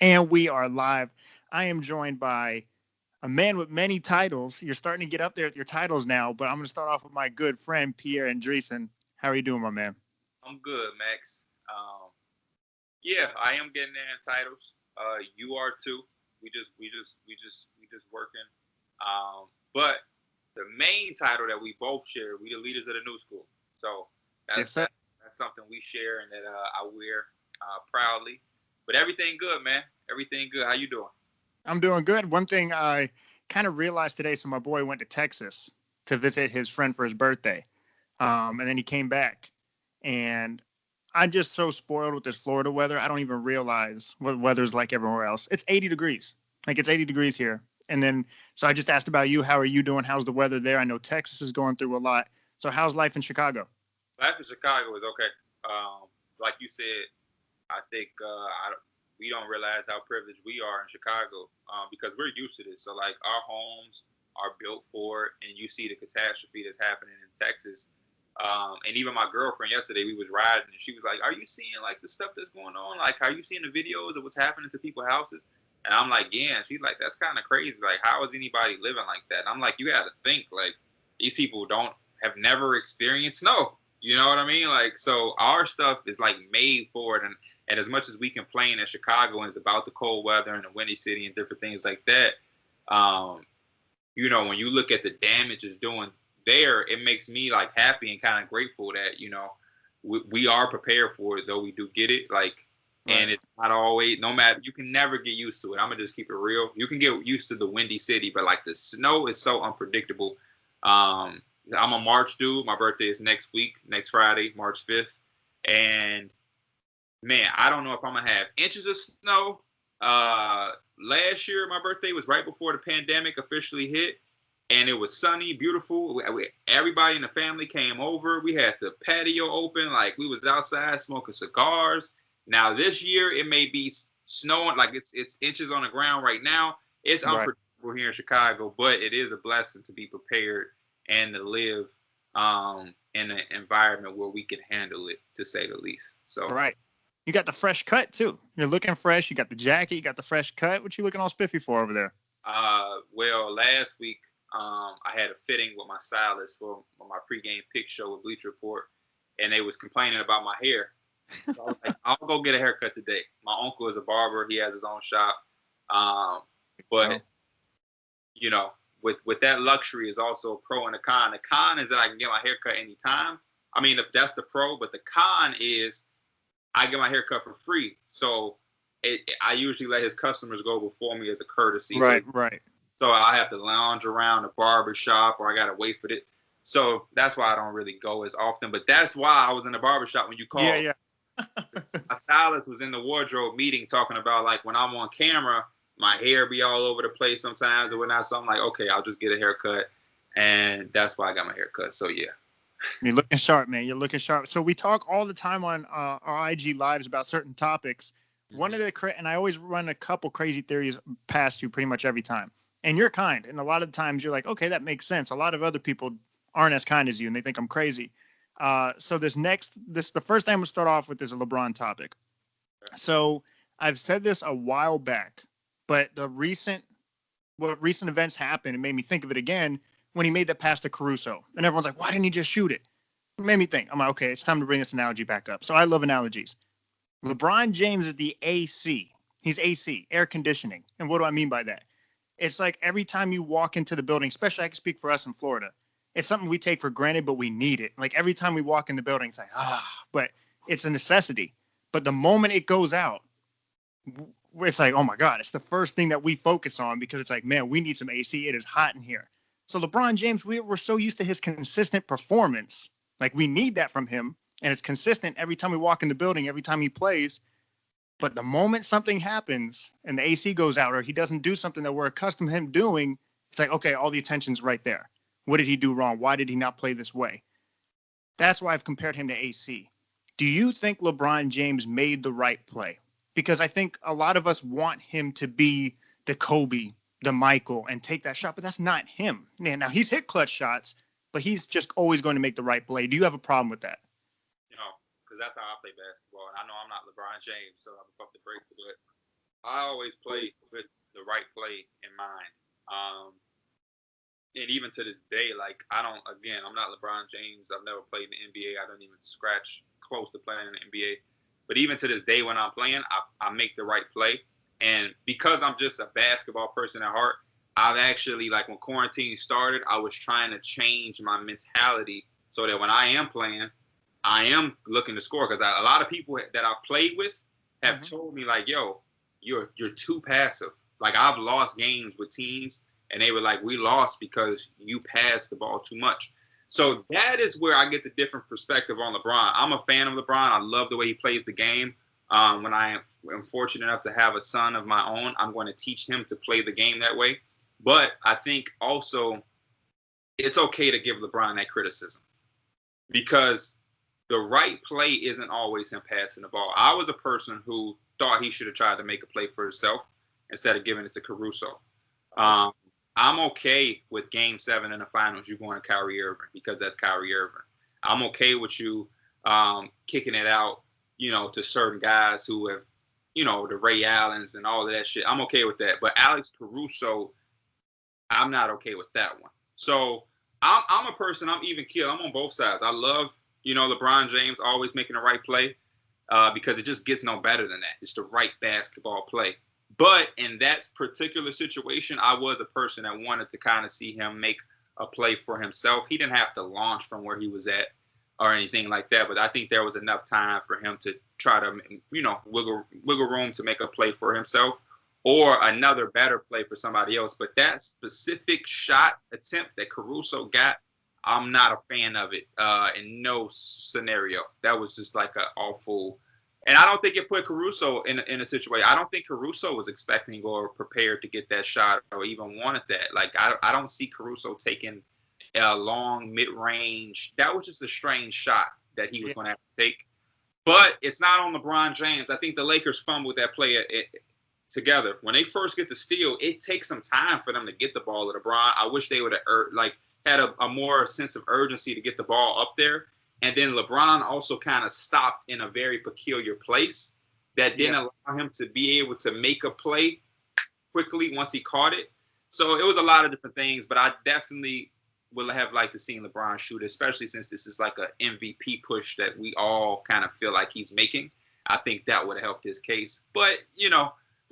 And we are live. I am joined by a man with many titles. You're starting to get up there with your titles now, but I'm going to start off with my good friend, Pierre Andresen. How are you doing, my man? I'm good, Max. Yeah, I am getting there in titles. You are too. We just working. But the main title that we both share, we the leaders of the new school. So Yes, that's sir. that, that's something we share and that I wear proudly. But everything good, man. Everything good. How you doing? I'm doing good. One thing I kind of realized today, so my boy went to Texas to visit his friend for his birthday. And then he came back. And I'm just so spoiled with this Florida weather. I don't even realize what weather's like everywhere else. It's 80 degrees. Like it's 80 degrees here. And then, so I just asked about you. How are you doing? How's the weather there? I know Texas is going through a lot. So how's life in Chicago? Life in Chicago is okay. Like you said, I think we don't realize how privileged we are in Chicago because we're used to this. So like our homes are built for it, and you see the catastrophe that's happening in Texas. And even my girlfriend yesterday, we was riding, and she was like, "Are you seeing like the stuff that's going on? Like, are you seeing the videos of what's happening to people's houses?" And I'm like, "Yeah." And she's like, "That's kind of crazy. Like, how is anybody living like that?" And I'm like, "You got to think like these people don't have never experienced snow. You know what I mean? Like, so our stuff is like made for it, and as much as we complain in Chicago and it's about the cold weather and the windy city and different things like that, um, when you look at the damage it's doing there, it makes me like happy and kind of grateful that we are prepared for it, though we do get it. Like, Right. and it's not always. No matter, you can never get used to it. I'm gonna just keep it real. You can get used to the windy city, but like the snow is so unpredictable. Um, I'm a March dude. My birthday is next week, next Friday, March 5th, and man, I don't know if I'm gonna have inches of snow. Last year, my birthday was right before the pandemic officially hit, and it was sunny, beautiful. Everybody in the family came over. We had the patio open, like we was outside smoking cigars. Now this year, it may be snowing, like it's inches on the ground right now. It's Right. unpredictable here in Chicago, but it is a blessing to be prepared and to live in an environment where we can handle it, to say the least. So. Right. You got the fresh cut too. You're looking fresh. You got the jacket. You got the fresh cut. What you looking all spiffy for over there? Well, last week I had a fitting with my stylist for my pregame pick show with Bleach Report, and they was complaining about my hair. So I was like, I'll go get a haircut today. My uncle is a barber; he has his own shop. Oh, But with that luxury is also a pro and a con. The con is that I can get my haircut anytime. I mean, if that's the pro, but the con is I get my haircut for free. So I usually let his customers go before me as a courtesy. right, right. So I have to lounge around the barber shop, or I got to wait for it. So that's why I don't really go as often. But that's why I was in the barber shop when you Yeah, called. yeah. My stylist was in the wardrobe meeting talking about like when I'm on camera, my hair be all over the place sometimes or whatnot. So I'm like, okay, I'll just get a haircut. And that's why I got my haircut. So yeah. You're looking sharp, man. You're looking sharp. So we talk all the time on our IG lives about certain topics. One Mm-hmm. of and I always run a couple crazy theories past you pretty much every time. And you're kind. And a lot of times you're like, okay, that makes sense. A lot of other people aren't as kind as you and they think I'm crazy. So the first thing I'm going to start off with is a LeBron topic. So I've said this a while back, but what recent events happened, it made me think of it again when he made that pass to Caruso. And everyone's like, why didn't he just shoot it? It made me think. I'm like, okay, it's time to bring this analogy back up. So I love analogies. LeBron James is the AC. He's AC, air conditioning. And what do I mean by that? It's like every time you walk into the building, especially I can speak for us in Florida, it's something we take for granted, but we need it. Like every time we walk in the building, it's like, but it's a necessity. But the moment it goes out, it's like, oh my God, it's the first thing that we focus on because it's like, man, we need some AC. It is hot in here. So LeBron James, we're so used to his consistent performance. Like we need that from him. And it's consistent every time we walk in the building, every time he plays. But the moment something happens and the AC goes out or he doesn't do something that we're accustomed to him doing, it's like, okay, all the attention's right there. What did he do wrong? Why did he not play this way? That's why I've compared him to AC. Do you think LeBron James made the right play? Because I think a lot of us want him to be the Kobe, the Michael, and take that shot, but that's not him. Now he's hit clutch shots, but he's just always going to make the right play. Do you have a problem with that? Because that's how I play basketball. And I know I'm not LeBron James, so I'm about to break it. But I always play with the right play in mind. And even to this day, like I'm not LeBron James. I've never played in the NBA. I don't even scratch close to playing in the NBA. But even to this day, when I'm playing, I make the right play. And because I'm just a basketball person at heart, I've actually, like when quarantine started, I was trying to change my mentality so that when I am playing, I am looking to score. Because a lot of people that I've played with have told me, like, yo, you're too passive. Like, I've lost games with teams, and they were like, we lost because you passed the ball too much. So that is where I get the different perspective on LeBron. I'm a fan of LeBron. I love the way he plays the game. When I am fortunate enough to have a son of my own, I'm going to teach him to play the game that way. But I think also it's okay to give LeBron that criticism because the right play isn't always him passing the ball. I was a person who thought he should have tried to make a play for himself instead of giving it to Caruso. I'm okay with Game 7 in the finals, you going to Kyrie Irving because that's Kyrie Irving. I'm okay with you kicking it out, to certain guys who have, the Ray Allens and all of that shit. I'm okay with that. But Alex Caruso, I'm not okay with that one. So I'm a person, I'm even killed. I'm on both sides. I love, LeBron James always making the right play because it just gets no better than that. It's the right basketball play. But in that particular situation, I was a person that wanted to kind of see him make a play for himself. He didn't have to launch from where he was at or anything like that. But I think there was enough time for him to try to, wiggle room to make a play for himself or another better play for somebody else. But that specific shot attempt that Caruso got, I'm not a fan of it in no scenario. That was just like an awful. And I don't think it put Caruso in a situation. I don't think Caruso was expecting or prepared to get that shot or even wanted that. Like, I don't see Caruso taking a long mid-range. That was just a strange shot that he was going to have to take. But it's not on LeBron James. I think the Lakers fumbled that play together. When they first get the steal, it takes some time for them to get the ball to LeBron. I wish they would have had a more sense of urgency to get the ball up there. And then LeBron also kind of stopped in a very peculiar place that didn't allow him to be able to make a play quickly once he caught it. So it was a lot of different things, but I definitely would have liked to see LeBron shoot, especially since this is like an MVP push that we all kind of feel like he's making. I think that would have helped his case. But,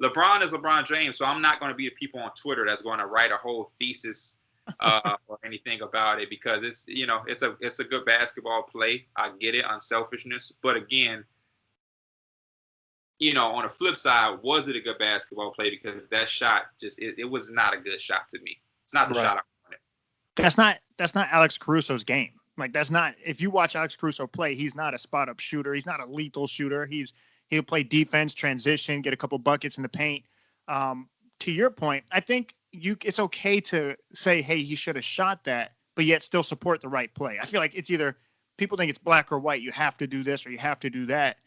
LeBron is LeBron James, so I'm not going to be the people on Twitter that's going to write a whole thesis or anything about it because it's a good basketball play. I get it, unselfishness, but again, on the flip side, was it a good basketball play? Because that shot it was not a good shot to me. It's not the shot I wanted. That's not Alex Caruso's game. Like that's not. If you watch Alex Caruso play, he's not a spot up shooter. He's not a lethal shooter. He'll play defense, transition, get a couple buckets in the paint. To your point, I think it's okay to say, hey, he should have shot that, but yet still support the right play. I feel like it's either people think it's black or white. You have to do this or you have to do that.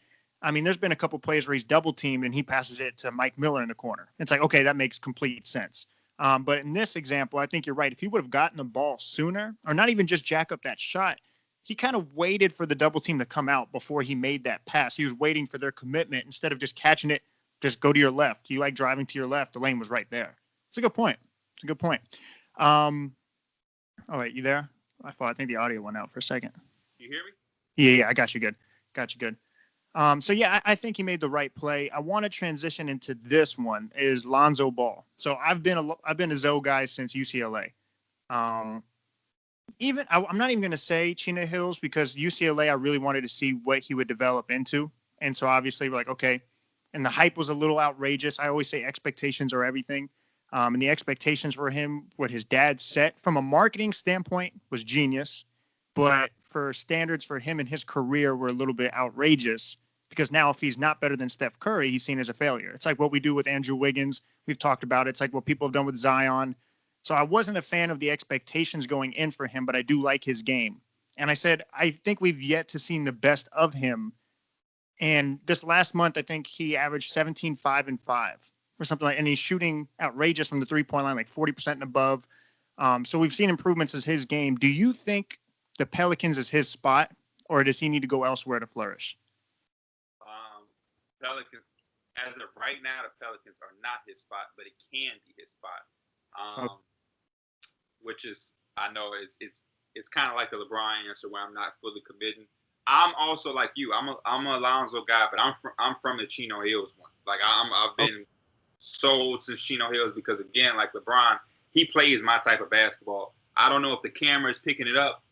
I mean, there's been a couple plays where he's double teamed and he passes it to Mike Miller in the corner. It's like, okay, that makes complete sense. But in this example, I think you're right. If he would have gotten the ball sooner or not even just jack up that shot, he kind of waited for the double team to come out before he made that pass. He was waiting for their commitment instead of just catching it. Just go to your left. You like driving to your left. The lane was right there. It's a good point. Oh, wait, you there? I think the audio went out for a second. You hear me? Yeah, I got you good. So, yeah, I think he made the right play. I want to transition into this one is Lonzo Ball. So I've been a Zoe guy since UCLA. I'm not even going to say Chino Hills because UCLA, I really wanted to see what he would develop into. And so obviously we're like, okay. And the hype was a little outrageous. I always say expectations are everything. And the expectations for him, what his dad set from a marketing standpoint was genius. But for standards for him and his career were a little bit outrageous because now if he's not better than Steph Curry, he's seen as a failure. It's like what we do with Andrew Wiggins. We've talked about it. It's like what people have done with Zion. So I wasn't a fan of the expectations going in for him, but I do like his game. And I said, I think we've yet to see the best of him. And this last month, I think he averaged 17, 5, and 5 or something like, and he's shooting outrageous from the 3-point line, like 40% and above. So we've seen improvements as his game. Do you think the Pelicans is his spot or does he need to go elsewhere to flourish? Pelicans as of right now, the Pelicans are not his spot, but it can be his spot. Which is, I know it's kind of like the LeBron answer where I'm not fully committing. I'm also like you. I'm a Lonzo guy, but I'm from the Chino Hills one. Like I've been sold since Chino Hills because again, like LeBron, he plays my type of basketball. I don't know if the camera is picking it up,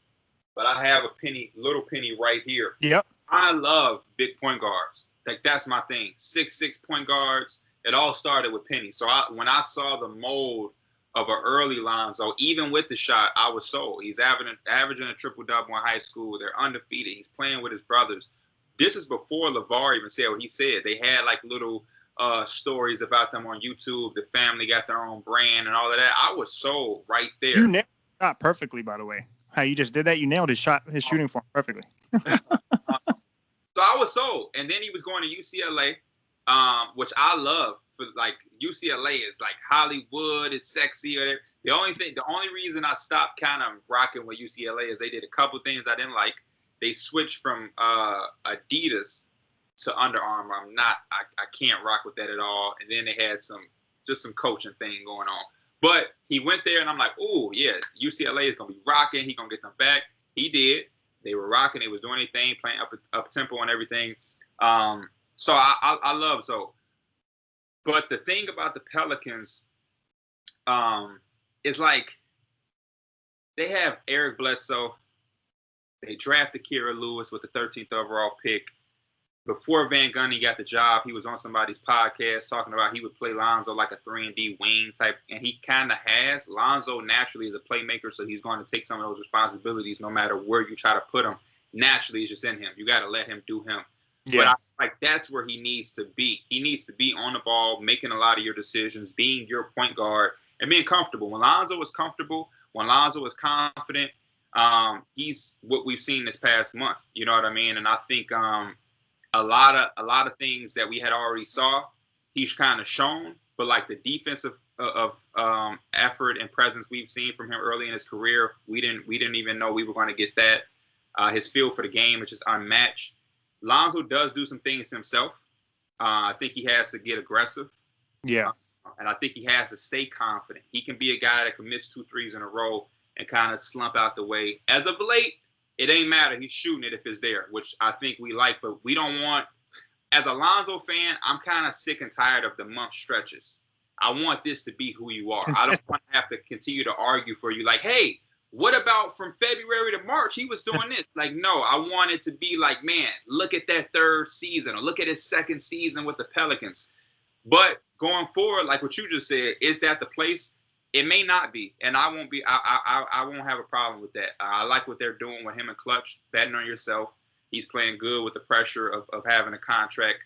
but I have a little penny right here. Yep. I love big point guards. Like that's my thing. 6'6" point guards. It all started with Penny. So when I saw the mold of an early Lonzo, even with the shot, I was sold. He's averaging a triple-double in high school. They're undefeated. He's playing with his brothers. This is before LeVar even said what he said. They had like little stories about them on YouTube. The family got their own brand and all of that. I was sold right there. You nailed the shot perfectly, by the way. How you just did that, you nailed his shooting form perfectly. So I was sold. And then he was going to UCLA, which I love. For like UCLA is like Hollywood, is sexy. Or the only reason I stopped kind of rocking with UCLA is they did a couple things I didn't like. They switched from Adidas to Under Armour. I can't rock with that at all. And then they had some coaching thing going on. But he went there, and I'm like, oh yeah, UCLA is gonna be rocking. He's gonna get them back. He did. They were rocking. They was doing anything, playing up tempo and everything. So I love so. But the thing about the Pelicans is like they have Eric Bledsoe. They drafted Kira Lewis with the 13th overall pick. Before Van Gundy got the job, he was on somebody's podcast talking about he would play Lonzo like a 3-and-D wing type, and he kind of has. Lonzo naturally is a playmaker, so he's going to take some of those responsibilities no matter where you try to put him. Naturally, it's just in him. You got to let him do him. Yeah. But that's where he needs to be. He needs to be on the ball, making a lot of your decisions, being your point guard, and being comfortable. When Lonzo was comfortable, when Lonzo was confident, he's what we've seen this past month. You know what I mean? And I think a lot of things that we had already saw, he's kind of shown. But like the defensive effort and presence we've seen from him early in his career, we didn't even know we were going to get that. His feel for the game is just unmatched. Lonzo does do some things himself. I think he has to get aggressive. Yeah. And I think he has to stay confident. He can be a guy that can miss 2 threes in a row and kind of slump out the way. As of late, it ain't matter. He's shooting it if it's there, which I think we like. But we don't want, as a Lonzo fan, I'm kind of sick and tired of the month stretches. I want this to be who you are. I don't want to have to continue to argue for you like, hey, what about from February to March? He was doing this. Like, no, I want it to be like, man, look at that 3rd season or look at his 2nd season with the Pelicans. But going forward, like what you just said, is that the place? It may not be, and I won't be. I won't have a problem with that. I like what they're doing with him and Clutch, betting on yourself. He's playing good with the pressure of having a contract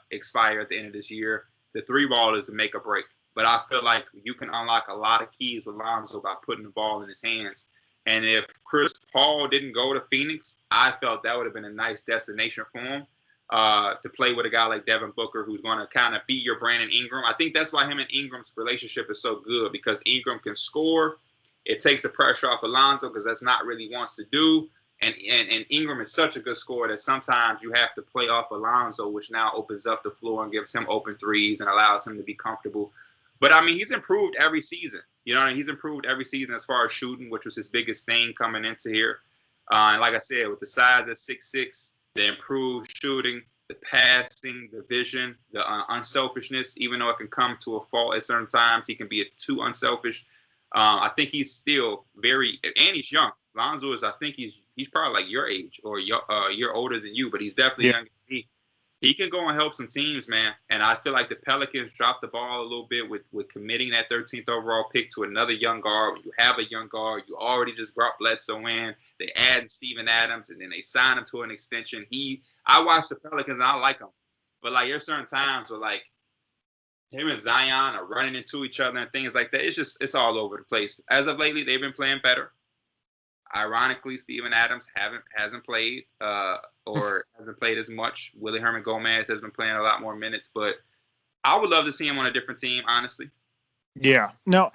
expire at the end of this year. The 3-ball is the make or break. But I feel like you can unlock a lot of keys with Lonzo by putting the ball in his hands. And if Chris Paul didn't go to Phoenix, I felt that would have been a nice destination for him to play with a guy like Devin Booker, who's going to kind of be your Brandon Ingram. I think that's why him and Ingram's relationship is so good, because Ingram can score. It takes the pressure off Lonzo because that's not really wants to do. And Ingram is such a good scorer that sometimes you have to play off Lonzo, which now opens up the floor and gives him open threes and allows him to be comfortable. But, I mean, he's improved every season. You know what I mean? He's improved every season as far as shooting, which was his biggest thing coming into here. And like I said, with the size of 6'6", the improved shooting, the passing, the vision, the unselfishness, even though it can come to a fault at certain times, he can be too unselfish. I think he's still very – and he's young. Lonzo is – I think he's probably like your age or you're older than you, but he's definitely younger than me. He can go and help some teams, man. And I feel like the Pelicans dropped the ball a little bit with committing that 13th overall pick to another young guard. When you have a young guard, you already just brought Bledsoe in. They add Steven Adams, and then they sign him to an extension. I watch the Pelicans, and I like them. But, like, there's certain times where, like, him and Zion are running into each other and things like that. It's all over the place. As of lately, they've been playing better. Ironically, Steven Adams hasn't played or hasn't played as much. Willie Herman Gomez has been playing a lot more minutes, but I would love to see him on a different team, honestly. Yeah. No.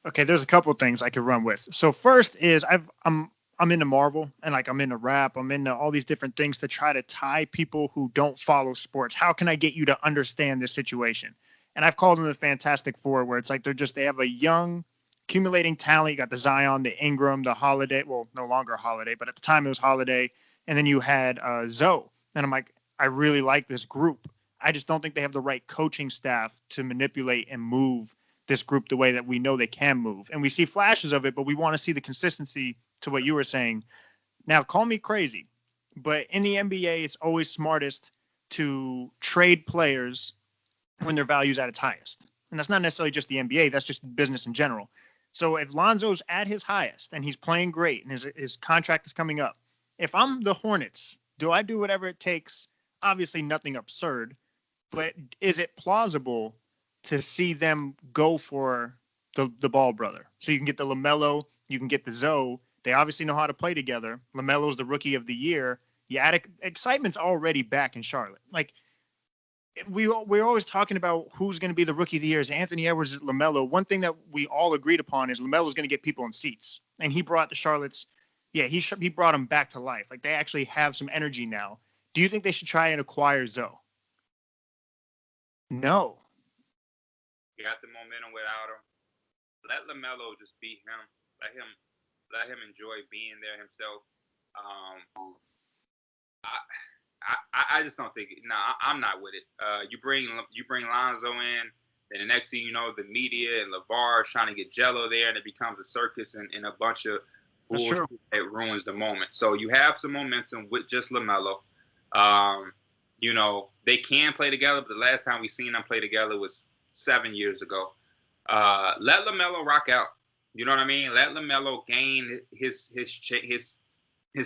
Okay, there's a couple of things I could run with. So first is I'm I'm into Marvel and like I'm into rap. I'm into all these different things to try to tie people who don't follow sports. How can I get you to understand this situation? And I've called them the Fantastic Four, where it's like they have a young, accumulating talent. You got the Zion, the Ingram, the Holiday. Well, no longer Holiday, but at the time it was Holiday. And then you had Zoe. And I'm like, I really like this group. I just don't think they have the right coaching staff to manipulate and move this group the way that we know they can move. And we see flashes of it, but we want to see the consistency to what you were saying. Now, call me crazy, but in the NBA, it's always smartest to trade players when their value's at its highest. And that's not necessarily just the NBA, that's just business in general. So if Lonzo's at his highest and he's playing great and his contract is coming up, if I'm the Hornets, do I do whatever it takes? Obviously nothing absurd, but is it plausible to see them go for the Ball brother? So you can get the Lamelo, you can get the Zoe. They obviously know how to play together. LaMelo's the rookie of the year. Yeah, excitement's already back in Charlotte. Like, we're always talking about who's going to be the rookie of the year. Is Anthony Edwards, LaMelo? One thing that we all agreed upon is LaMelo's going to get people in seats. And he brought the Charlotte's, he brought them back to life. Like, they actually have some energy now. Do you think they should try and acquire Zoe? No. You got the momentum without him. Let LaMelo just beat him. Let him enjoy being there himself. I just don't think it. Nah, I'm not with it. You bring Lonzo in, and the next thing you know, the media and LeVar is trying to get Jello there, and it becomes a circus and a bunch of bullshit that ruins the moment. So you have some momentum with just LaMelo. They can play together, but the last time we seen them play together was 7 years ago. Let LaMelo rock out. You know what I mean? Let LaMelo gain his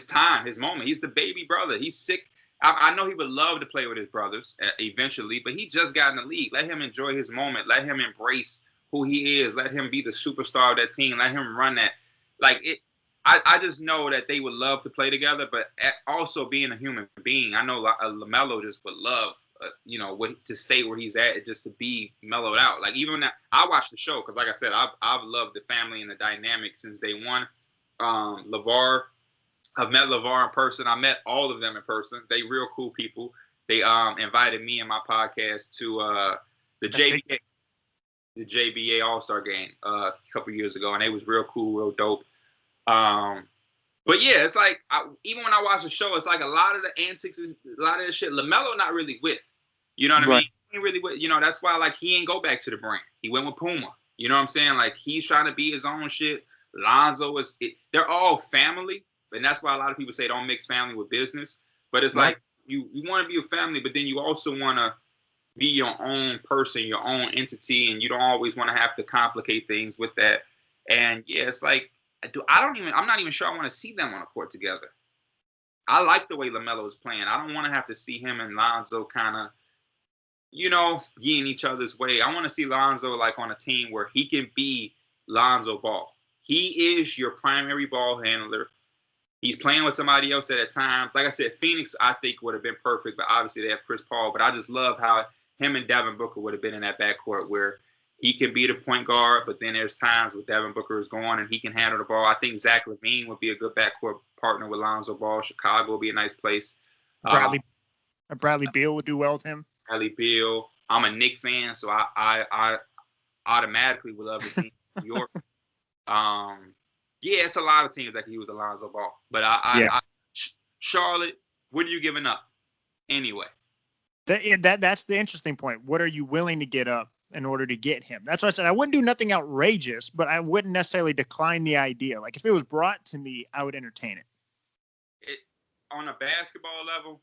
time, his moment. He's the baby brother. He's sick. I know he would love to play with his brothers eventually, but he just got in the league. Let him enjoy his moment. Let him embrace who he is. Let him be the superstar of that team. Let him run that. I just know that they would love to play together, but also being a human being, I know LaMelo just would love, to stay where he's at, just to be mellowed out. Like, even that, I watched the show because, like I said, I've loved the family and the dynamic since day one. LeVar, I've met LeVar in person. I met all of them in person. They real cool people. They invited me and my podcast to the JBA All-Star game a couple years ago, and it was real cool, real dope. But yeah, it's like even when I watch the show, it's like a lot of the antics, a lot of the shit. LaMelo not really with, you know what I mean? He ain't really with, that's why like he ain't go back to the brand. He went with Puma. You know what I'm saying? Like, he's trying to be his own shit. Lonzo they're all family, and that's why a lot of people say don't mix family with business. But it's like you want to be a family, but then you also want to be your own person, your own entity, and you don't always want to have to complicate things with that. And yeah, it's like, I'm not even sure I want to see them on a court together. I like the way LaMelo is playing. I don't want to have to see him and Lonzo kind of, getting each other's way. I want to see Lonzo like on a team where he can be Lonzo Ball. He is your primary ball handler. He's playing with somebody else at times. Like I said, Phoenix, I think, would have been perfect, but obviously they have Chris Paul. But I just love how him and Devin Booker would have been in that backcourt where he can be the point guard, but then there's times where Devin Booker is gone and he can handle the ball. I think Zach LaVine would be a good backcourt partner with Lonzo Ball. Chicago would be a nice place. Bradley Beal would do well with him. Bradley Beal. I'm a Knicks fan, so I automatically would love to see New York. Yeah, it's a lot of teams that can use Lonzo Ball. But Charlotte, what are you giving up anyway? That's the interesting point. What are you willing to get up in order to get him? That's why I said I wouldn't do nothing outrageous, but I wouldn't necessarily decline the idea. Like, if it was brought to me, I would entertain it. On a basketball level,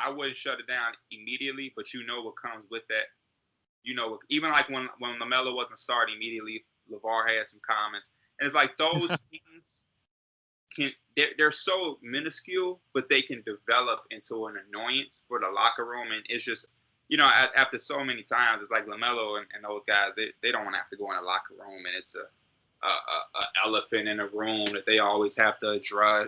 I wouldn't shut it down immediately, but what comes with that. Even like when LaMelo wasn't starting immediately, LeVar had some comments. And it's like those things they're so minuscule, but they can develop into an annoyance for the locker room. And it's just, after so many times, it's like LaMelo and those guys, they don't want to have to go in a locker room, and it's a elephant in a room that they always have to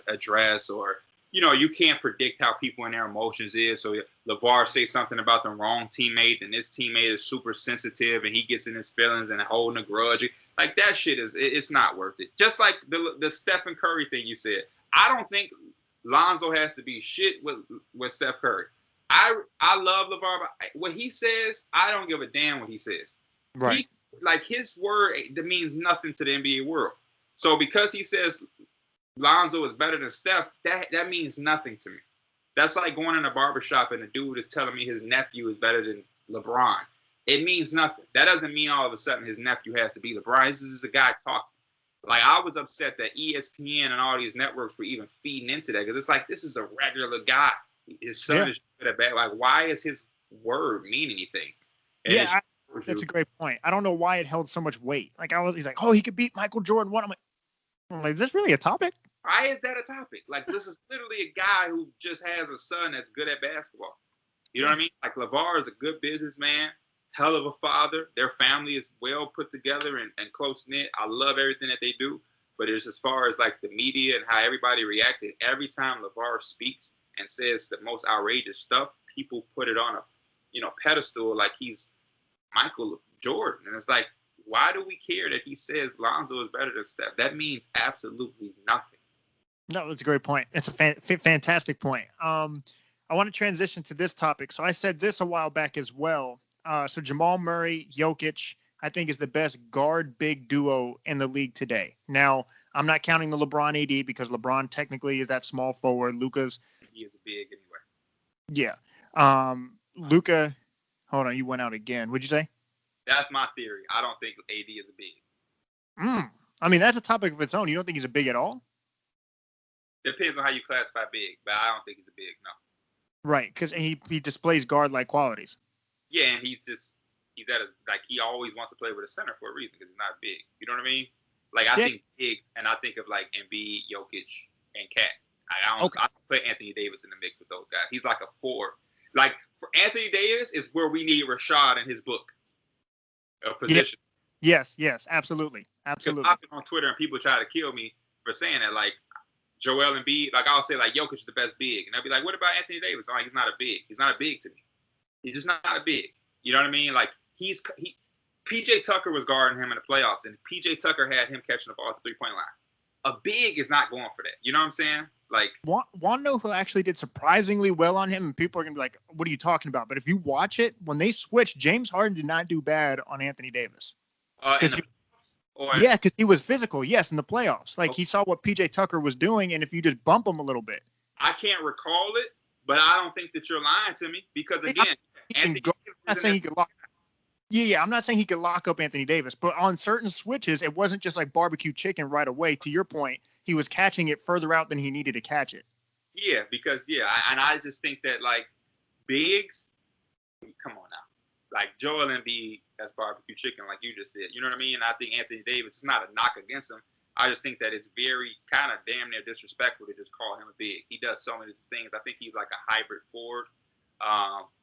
address, or you can't predict how people in their emotions is. So LeVar say something about the wrong teammate, and this teammate is super sensitive, and he gets in his feelings and holding a grudge. Like that shit it's not worth it. Just like the Stephen Curry thing you said. I don't think Lonzo has to be shit with Steph Curry. I love LeBron, but what he says, I don't give a damn what he says. Right. Like his word that means nothing to the NBA world. So because he says Lonzo is better than Steph, that means nothing to me. That's like going in a barbershop and a dude is telling me his nephew is better than LeBron. It means nothing. That doesn't mean all of a sudden his nephew has to be LeBron. This is just a guy talking. Like, I was upset that ESPN and all these networks were even feeding into that because it's like, this is a regular guy. His son is good at bad. Like, why is his word mean anything? And that's a great point. I don't know why it held so much weight. Like, he's like, oh, he could beat Michael Jordan. What? I'm like, is this really a topic? Why is that a topic? Like, this is literally a guy who just has a son that's good at basketball. You know what I mean? Like, LeVar is a good businessman, hell of a father. Their family is well put together and close-knit. I love everything that they do. But it's as far as, like, the media and how everybody reacted. Every time LeVar speaks and says the most outrageous stuff, people put it on a, pedestal like he's Michael Jordan. And it's like, why do we care that he says Lonzo is better than Steph? That means absolutely nothing. No, it's a great point. It's a fantastic point. I want to transition to this topic. So I said this a while back as well. So Jamal Murray, Jokic, I think is the best guard big duo in the league today. Now, I'm not counting the LeBron AD because LeBron technically is that small forward. Luka's. He is big anyway. Yeah. Luka, hold on, you went out again. What'd you say? That's my theory. I don't think AD is a big. I mean, that's a topic of its own. You don't think he's a big at all? Depends on how you classify big, but I don't think he's a big, no. Right, because he displays guard-like qualities. Yeah, and he's at he always wants to play with a center for a reason because he's not big. You know what I mean? Like, I think big, and I think of, like, Embiid, Jokic, and Cat. I don't put Anthony Davis in the mix with those guys. He's like a 4. Like, for Anthony Davis is where we need Rashad in his book of position. Yes, absolutely. Absolutely. I've been on Twitter and people try to kill me for saying that, like, Joel Embiid, like, I'll say, like, Jokic is the best big. And they'll be like, what about Anthony Davis? I'm like, he's not a big. He's not a big to me. He's just not a big. You know what I mean? Like, PJ Tucker was guarding him in the playoffs, and PJ Tucker had him catching the ball at the three-point line. A big is not going for that. You know what I'm saying? Like, want to know who actually did surprisingly well on him? And people are going to be like, what are you talking about? But if you watch it, when they switched, James Harden did not do bad on Anthony Davis. Because he was physical, yes, in the playoffs. Like, he saw what PJ Tucker was doing, and if you just bump him a little bit. I can't recall it, but I don't think that you're lying to me because, again, I'm not saying he could lock. I'm not saying he could lock up Anthony Davis, but on certain switches, it wasn't just like barbecue chicken right away. To your point, he was catching it further out than he needed to catch it. Yeah, because, I just think that, like, bigs, come on now. Like, Joel Embiid, that's barbecue chicken, like you just said. You know what I mean? And I think Anthony Davis, it's not a knock against him. I just think that it's very kind of damn near disrespectful to just call him a big. He does so many things. I think he's like a hybrid forward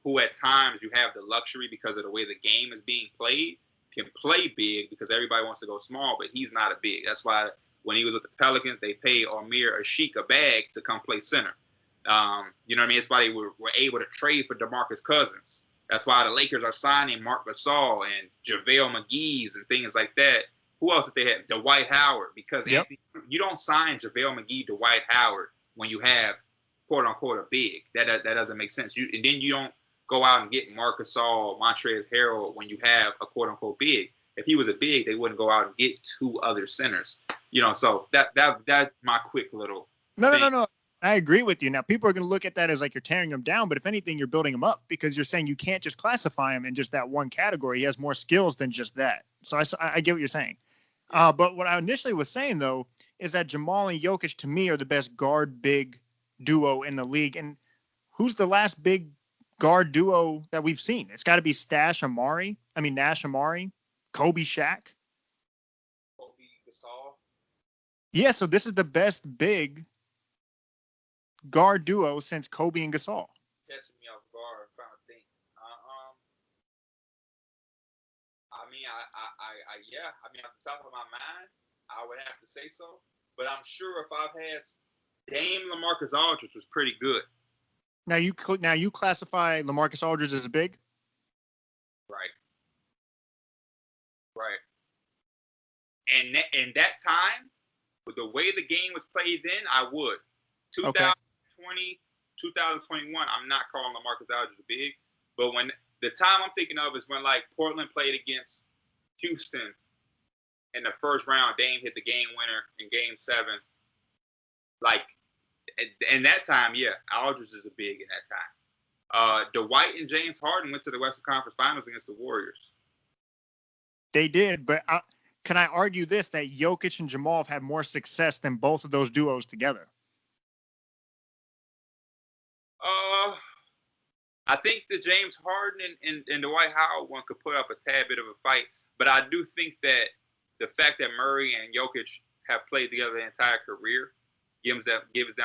who at times you have the luxury because of the way the game is being played, can play big because everybody wants to go small, but he's not a big. That's why when he was with the Pelicans, they paid Amir Ashik a bag to come play center. You know what I mean? That's why they were able to trade for DeMarcus Cousins. That's why the Lakers are signing Marc Gasol and JaVale McGee's and things like that. Who else did they have? Dwight Howard. Because you don't sign JaVale McGee, Dwight Howard when you have, quote-unquote, a big. That doesn't make sense. And then you don't go out and get Marc Gasol, Montrezl Harrell when you have a quote-unquote big. If he was a big, they wouldn't go out and get 2 other centers. So that's my quick little thing. No. I agree with you. Now, people are going to look at that as like you're tearing him down, but if anything, you're building him up because you're saying you can't just classify him in just that one category. He has more skills than just that. So I get what you're saying. But what I initially was saying, though, is that Jamal and Jokic, to me, are the best guard-big duo in the league. And who's the last big guard duo that we've seen? It's got to be Nash Amari, Kobe Shaq. Kobe Gasol. Yeah, so this is the best big guard duo since Kobe and Gasol. Catching me off guard, I'm trying to think. Off the top of my mind, I would have to say so. But I'm sure if I've had Dame LaMarcus Aldridge was pretty good. Now you classify LaMarcus Aldridge as a big? Right. in that time, with the way the game was played then, I would. 2020, 2021, I'm not calling LaMarcus Aldridge big, but when the time I'm thinking of is when like Portland played against Houston in the first round. Dame hit the game winner in Game 7. Like in that time, yeah, Aldridge is a big in that time. Dwight and James Harden went to the Western Conference Finals against the Warriors. They did, but can I argue this, that Jokic and Jamal have had more success than both of those duos together? I think the James Harden and Dwight Howard one could put up a tad bit of a fight, but I do think that the fact that Murray and Jokic have played together the entire career gives them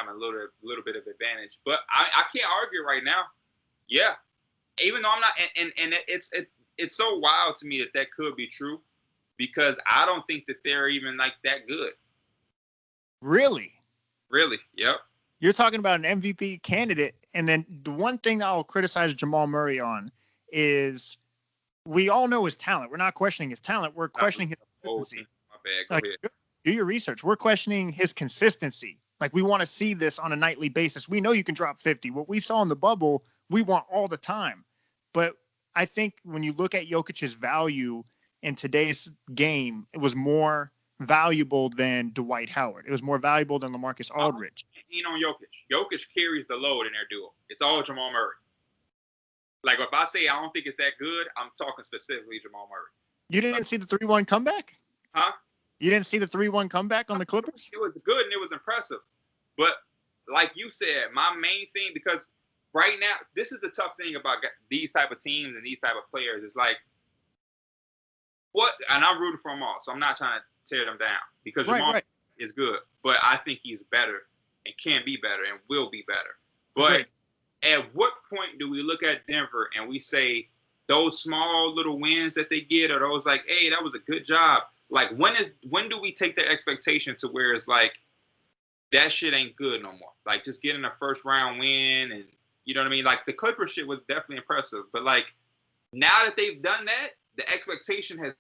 a little bit of advantage. But I can't argue right now. Yeah, even though I'm not, and it's so wild to me that could be true, because I don't think that they're even like that good. Really? Really? Yep. You're talking about an MVP candidate, and then the one thing that I'll criticize Jamal Murray on is we all know his talent. We're not questioning his talent. We're questioning his consistency. My bad. Go ahead. Do your research. We're questioning his consistency. Like, we want to see this on a nightly basis. We know you can drop 50. What we saw in the bubble, we want all the time. But I think when you look at Jokic's value in today's game, it was more valuable than Dwight Howard. It was more valuable than LaMarcus Aldridge. On Jokic. Jokic carries the load in their duo. It's all Jamal Murray. Like, if I say I don't think it's that good, I'm talking specifically Jamal Murray. You didn't see the 3-1 comeback? Huh? You didn't see the 3-1 comeback on the Clippers? It was good and it was impressive. But like you said, my main thing, because right now, this is the tough thing about these type of teams and these type of players. Is like, and I'm rooting for them all, so I'm not trying to tear them down, because Jamal is good, but I think he's better and can be better and will be better. But at what point do we look at Denver and we say those small little wins that they get, or those like, hey, that was a good job? Like, when do we take that expectation to where it's like, that shit ain't good no more? Like, just getting a first round win, and you know what I mean? Like, the Clippers shit was definitely impressive, but like, now that they've done that, the expectation has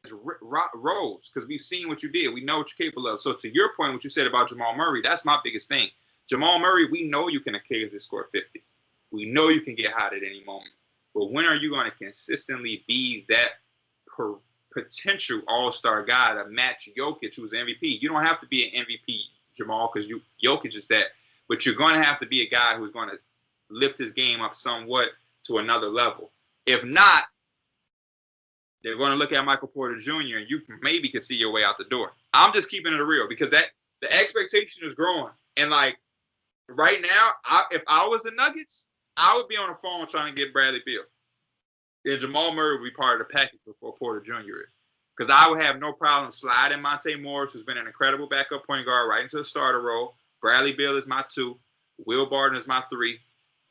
rose, because we've seen what you did. We know what you're capable of. So to your point, what you said about Jamal Murray, that's my biggest thing. Jamal Murray, we know you can occasionally score 50. We know you can get hot at any moment. But when are you going to consistently be that potential all-star guy to match Jokic, who's MVP? You don't have to be an MVP, Jamal, because Jokic is that. But you're going to have to be a guy who's going to lift his game up somewhat to another level. If not, they're going to look at Michael Porter Jr. and you maybe can see your way out the door. I'm just keeping it real, because the expectation is growing. And like right now, if I was the Nuggets, I would be on the phone trying to get Bradley Beal. And Jamal Murray would be part of the package before Porter Jr. is. Because I would have no problem sliding Monte Morris, who's been an incredible backup point guard, right into the starter role. Bradley Beal is my 2. Will Barton is my 3.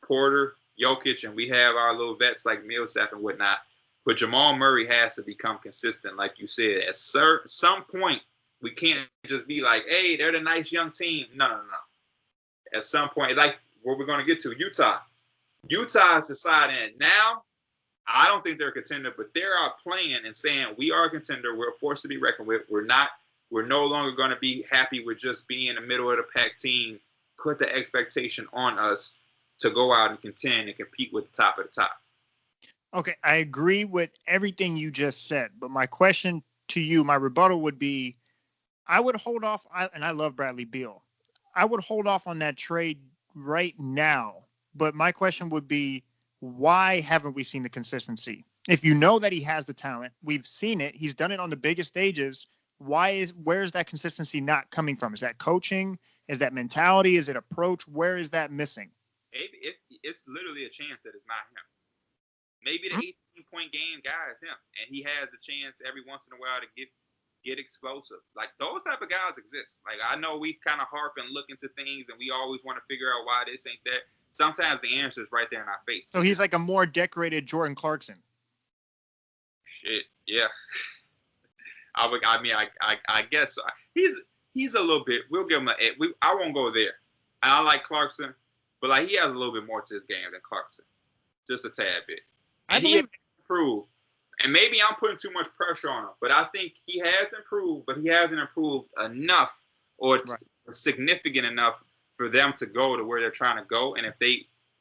Porter, Jokic, and we have our little vets like Millsap and whatnot. But Jamal Murray has to become consistent, like you said. At some point, we can't just be like, hey, they're the nice young team. No. At some point, like where we're going to get to, Utah. Utah is deciding now. I don't think they're a contender, but they're out playing and saying, we are a contender. We're a force to be reckoned with. We're no longer going to be happy with just being a middle of the pack team. Put the expectation on us to go out and contend and compete with the top of the top. Okay, I agree with everything you just said, but my question to you, my rebuttal would be, I would hold off, and I love Bradley Beal. I would hold off on that trade right now, but my question would be, why haven't we seen the consistency? If you know that he has the talent, we've seen it, he's done it on the biggest stages, where's that consistency not coming from? Is that coaching? Is that mentality? Is it approach? Where is that missing? It's literally a chance that it's not him. Maybe the 18-point game guy is him, and he has the chance every once in a while to get explosive. Like, those type of guys exist. Like, I know we kind of harp and look into things, and we always want to figure out why this ain't that. Sometimes the answer is right there in our face. So he's like a more decorated Jordan Clarkson. Shit, yeah. I guess he's a little bit. We'll give him I won't go there. And I like Clarkson, but like he has a little bit more to his game than Clarkson, just a tad bit. And he has to prove, and maybe I'm putting too much pressure on him, but I think he has improved, but he hasn't improved enough or significant enough for them to go to where they're trying to go. And if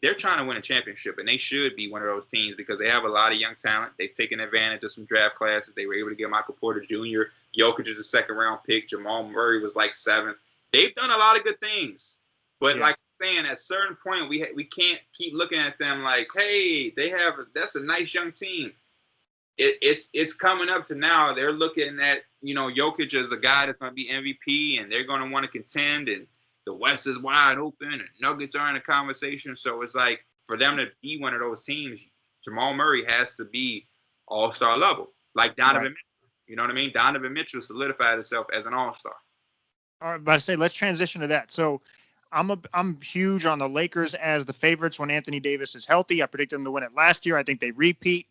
they're trying to win a championship, and they should be one of those teams because they have a lot of young talent. They've taken advantage of some draft classes. They were able to get Michael Porter Jr. Jokic is a second-round pick. Jamal Murray was like 7th. They've done a lot of good things. But like I'm saying, at a certain point, we can't keep looking at them like, hey, that's a nice young team. It's coming up to now. They're looking at, Jokic as a guy that's going to be MVP, and they're going to want to contend, and the West is wide open, and Nuggets are in the conversation. So it's like, for them to be one of those teams, Jamal Murray has to be all-star level, like Donovan Mitchell. You know what I mean? Donovan Mitchell solidified himself as an all-star. All right, but I say let's transition to that. So I'm huge on the Lakers as the favorites when Anthony Davis is healthy. I predicted them to win it last year. I think they repeat.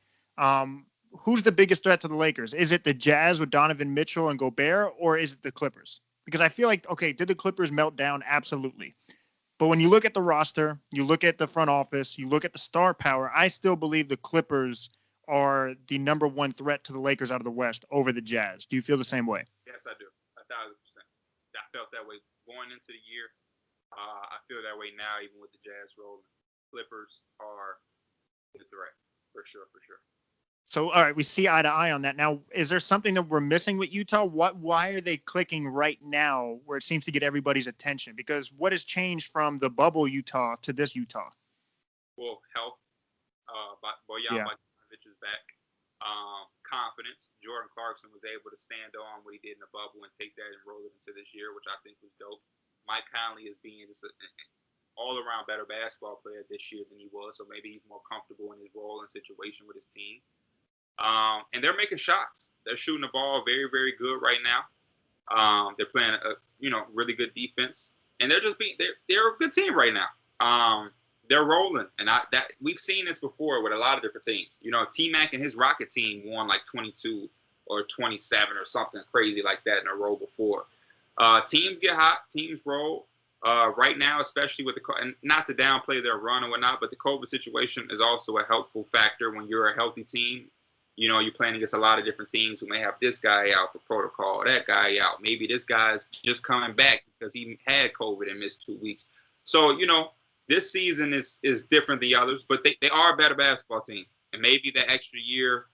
Who's the biggest threat to the Lakers? Is it the Jazz with Donovan Mitchell and Gobert, or is it the Clippers? Because I feel like, okay, did the Clippers melt down? Absolutely. But when you look at the roster, you look at the front office, you look at the star power, I still believe the Clippers are the number one threat to the Lakers out of the West over the Jazz. Do you feel the same way? Yes, I do. 1,000%. I felt that way going into the year. I feel that way now, even with the Jazz rolling. Clippers are the threat, for sure. So, all right, we see eye to eye on that. Now, is there something that we're missing with Utah? Why are they clicking right now where it seems to get everybody's attention? Because what has changed from the bubble Utah to this Utah? Well, health. Bojan Bogdanovic is back. Confidence. Jordan Clarkson was able to stand on what he did in the bubble and take that and roll it into this year, which I think was dope. Mike Conley is being just an all-around better basketball player this year than he was, so maybe he's more comfortable in his role and situation with his team. And they're making shots. They're shooting the ball very, very good right now. They're playing really good defense, and they're a good team right now. They're rolling, and we've seen this before with a lot of different teams. T-Mac and his Rocket team won like 22 or 27 or something crazy like that in a row before. Teams get hot, teams roll. Right now, especially with and not to downplay their run or whatnot, but the COVID situation is also a helpful factor when you're a healthy team. You're playing against a lot of different teams who may have this guy out for protocol, that guy out. Maybe this guy's just coming back because he had COVID and missed 2 weeks. So, this season is different than the others, but they are a better basketball team. And maybe the extra year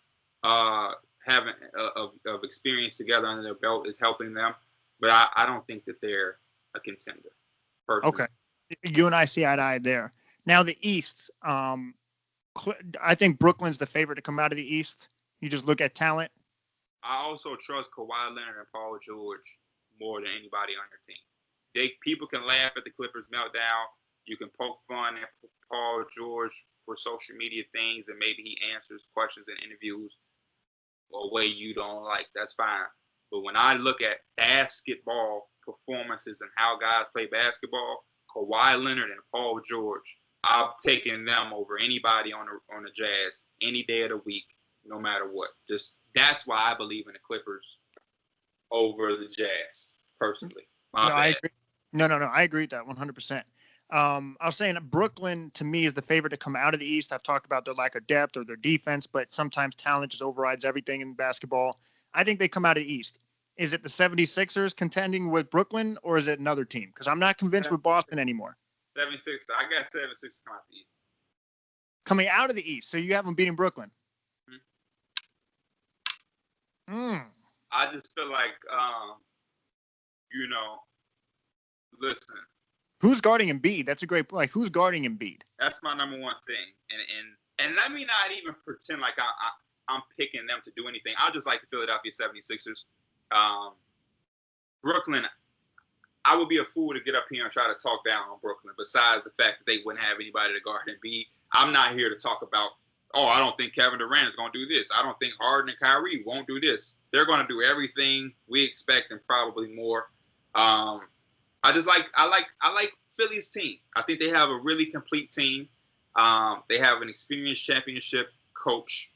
having of experience together under their belt is helping them. But I don't think that they're a contender, personally. Okay. You and I see eye to eye there. Now, the East, I think Brooklyn's the favorite to come out of the East. You just look at talent. I also trust Kawhi Leonard and Paul George more than anybody on their team. People can laugh at the Clippers meltdown. You can poke fun at Paul George for social media things, and maybe he answers questions in interviews a way you don't like. That's fine. But when I look at basketball performances and how guys play basketball, Kawhi Leonard and Paul George, I'm taking them over anybody on the Jazz any day of the week, no matter what. Just that's why I believe in the Clippers over the Jazz, personally. I agree. No, I agree with that 100%. I was saying that Brooklyn, to me, is the favorite to come out of the East. I've talked about their lack of depth or their defense, but sometimes talent just overrides everything in basketball. I think they come out of the East. Is it the 76ers contending with Brooklyn, or is it another team? Because I'm not convinced with Boston anymore. 76. I got 76 come out the East. Coming out of the East, so you have them beating Brooklyn. I just feel like, listen. Who's guarding Embiid? That's a great point. Who's guarding Embiid? That's my number one thing. And let me not even pretend like I'm picking them to do anything. I just like the Philadelphia 76ers. Brooklyn, I would be a fool to get up here and try to talk down on Brooklyn, besides the fact that they wouldn't have anybody to guard Embiid. I'm not here to talk about, I don't think Kevin Durant is going to do this. I don't think Harden and Kyrie won't do this. They're going to do everything we expect and probably more. I like Philly's team. I think they have a really complete team. They have an experienced championship coach.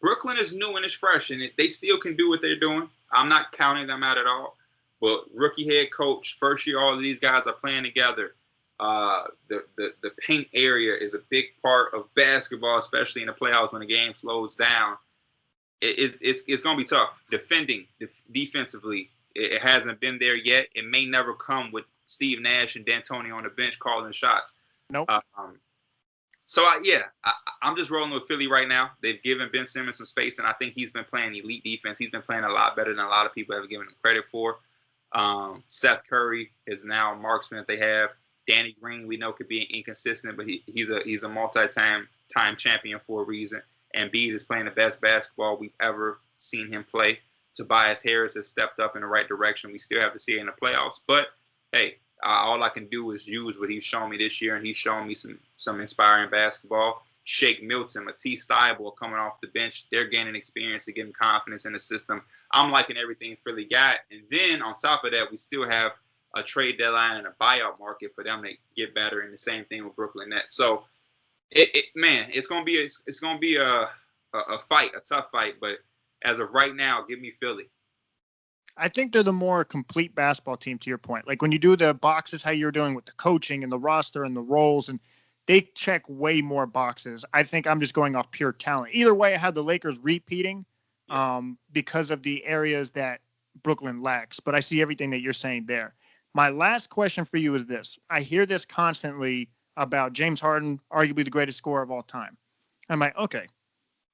Brooklyn is new and it's fresh, and they still can do what they're doing. I'm not counting them out at all. But rookie head coach, first year, all of these guys are playing together. The paint area is a big part of basketball, especially in the playoffs when the game slows down. It's going to be tough. Defensively, it hasn't been there yet. It may never come with Steve Nash and D'Antoni on the bench calling shots. Nope. I'm just rolling with Philly right now. They've given Ben Simmons some space, and I think he's been playing elite defense. He's been playing a lot better than a lot of people have given him credit for. Seth Curry is now a marksman that they have. Danny Green, we know, could be inconsistent, but he's a multi-time champion for a reason. Embiid is playing the best basketball we've ever seen him play. Tobias Harris has stepped up in the right direction. We still have to see it in the playoffs, but hey, all I can do is use what he's shown me this year, and he's shown me some inspiring basketball. Shake Milton, Matisse Thybulle coming off the bench. They're gaining experience and getting confidence in the system. I'm liking everything Philly got. And then on top of that, we still have a trade deadline and a buyout market for them to get better, and the same thing with Brooklyn Nets. So, it's gonna be a fight, a tough fight. But as of right now, give me Philly. I think they're the more complete basketball team, to your point. Like when you do the boxes, how you're doing with the coaching and the roster and the roles, and they check way more boxes. I think I'm just going off pure talent. Either way, I have the Lakers repeating because of the areas that Brooklyn lacks. But I see everything that you're saying there. My last question for you is this. I hear this constantly about James Harden, arguably the greatest scorer of all time. I'm like, okay,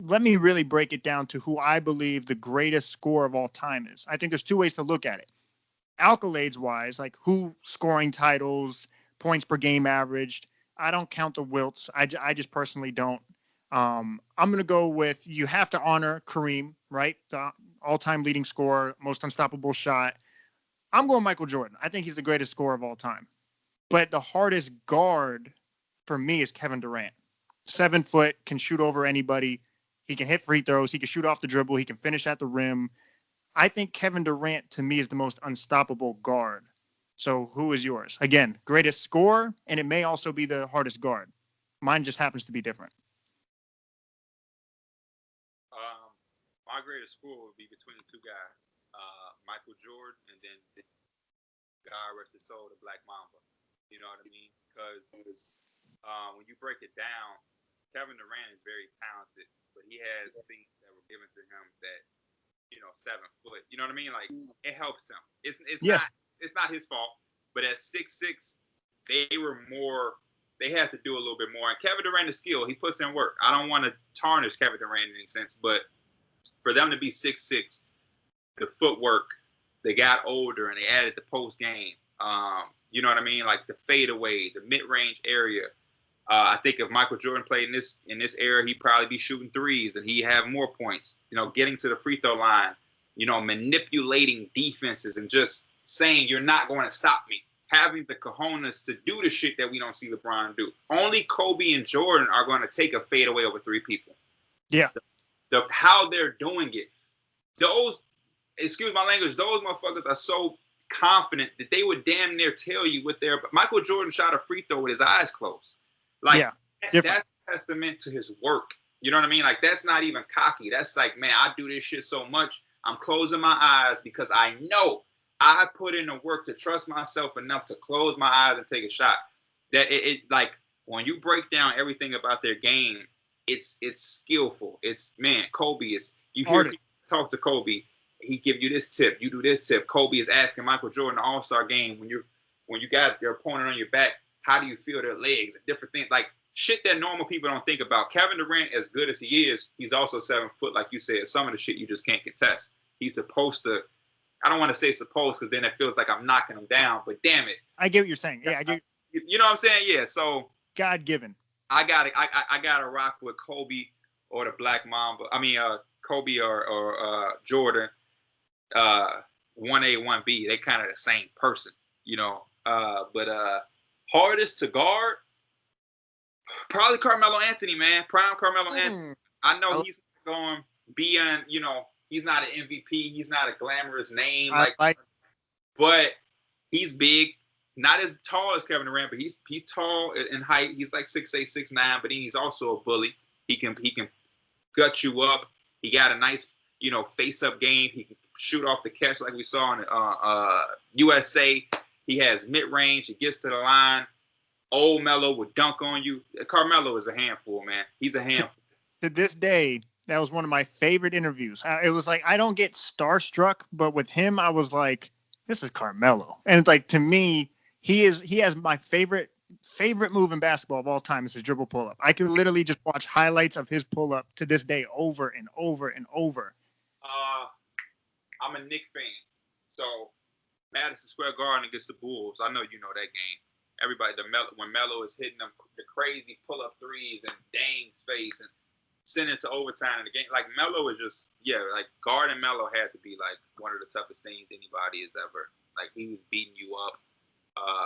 let me really break it down to who I believe the greatest scorer of all time is. I think there's two ways to look at it. Accolades-wise, like who scoring titles, points per game averaged. I don't count the Wilts. I just personally don't. I'm going to go with, you have to honor Kareem, right? The all-time leading scorer, most unstoppable shot. I'm going Michael Jordan. I think he's the greatest scorer of all time. But the hardest guard for me is Kevin Durant. 7 foot, can shoot over anybody. He can hit free throws. He can shoot off the dribble. He can finish at the rim. I think Kevin Durant, to me, is the most unstoppable guard. So who is yours? Again, greatest scorer, and it may also be the hardest guard. Mine just happens to be different. My greatest scorer would be between two guys, Michael Jordan and then God rest his soul, the Black Mamba. You know what I mean? Because when you break it down, Kevin Durant is very talented, but he has things that were given to him that, 7 foot. You know what I mean? Like, it helps him. It's not his fault, but at 6'6", they had to do a little bit more. And Kevin Durant is skilled. He puts in work. I don't want to tarnish Kevin Durant in any sense, but for them to be 6'6", the footwork, they got older and they added the post game. You know what I mean? Like the fadeaway, the mid-range area. I think if Michael Jordan played in this era, he'd probably be shooting threes and he'd have more points. Getting to the free throw line, manipulating defenses and just saying you're not going to stop me. Having the cojones to do the shit that we don't see LeBron do. Only Kobe and Jordan are going to take a fadeaway over 3 people. Yeah. How they're doing it. Those, excuse my language, those motherfuckers are so confident that they would damn near tell you what they're. Michael Jordan shot a free throw with his eyes closed. Like, that's a testament to his work. You know what I mean? Like, that's not even cocky. That's like, man, I do this shit so much. I'm closing my eyes because I know I put in the work to trust myself enough to close my eyes and take a shot. That it like, when you break down everything about their game, it's skillful. It's, man, Kobe is, you hear people talk to Kobe, he give you this tip, you do this tip. Kobe is asking Michael Jordan, the All-Star game, when you got your opponent on your back, how do you feel their legs and different things, like shit that normal people don't think about. Kevin Durant, as good as he is, he's also 7 foot, like you said. Some of the shit you just can't contest. He's supposed to, I don't want to say supposed because then it feels like I'm knocking him down, but damn it. I get what you're saying. Yeah, I get. You know what I'm saying? Yeah, so. God-given. I gotta rock with Kobe or the Black Mamba. I mean, Kobe or Jordan. 1A, 1B. They kind of the same person, But hardest to guard, probably Carmelo Anthony, man. Prime Carmelo Anthony. I know he's going beyond. He's not an MVP. He's not a glamorous name, but he's big. Not as tall as Kevin Durant, but he's tall in height. He's like 6'8", 6'9", but then he's also a bully. He can gut you up. He got a nice, face-up game. He can shoot off the catch like we saw in USA. He has mid-range. He gets to the line. old Melo would dunk on you. Carmelo is a handful, man. He's a handful. To this day, that was one of my favorite interviews. It was like, I don't get starstruck, but with him, I was like, this is Carmelo. And it's like, to me, he has my favorite move in basketball of all time is his dribble pull-up. I can literally just watch highlights of his pull-up to this day over and over and over. I'm a Knicks fan. So Madison Square Garden against the Bulls, I know you know that game. Everybody, when Melo is hitting them, the crazy pull-up threes and Dame's face and sending it to overtime in the game. Like, Melo is just, like, guarding Melo had to be, like, one of the toughest things anybody has ever. Like, he was beating you up.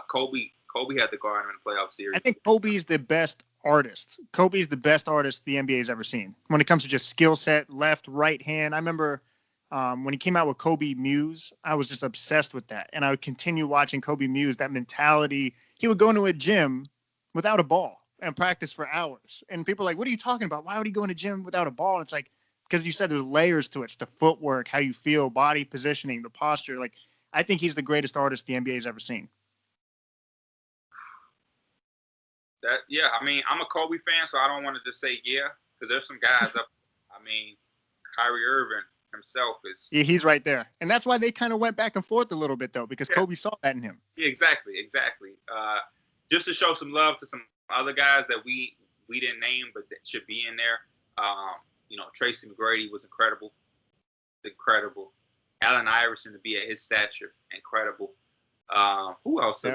Kobe had to guard him in the playoff series. I think Kobe's the best artist. Kobe's the best artist the NBA has ever seen when it comes to just skill set, left, right hand. I remember when he came out with Kobe Muse, I was just obsessed with that. And I would continue watching Kobe Muse, that mentality. He would go into a gym without a ball and practice for hours. And people are like, what are you talking about? Why would he go in a gym without a ball? And it's like, because you said there's layers to it. It's the footwork, how you feel, body positioning, the posture. Like, I think he's the greatest artist the NBA has ever seen. I mean, I'm a Kobe fan, so I don't want to just say because there's some guys up. I mean, Kyrie Irving himself is. Yeah, he's right there, and that's why they kind of went back and forth a little bit though, because Kobe saw that in him. Yeah, exactly. Just to show some love to some other guys that we didn't name, but that should be in there. Tracy McGrady was incredible. Allen Iverson to be at his stature, incredible. Who else?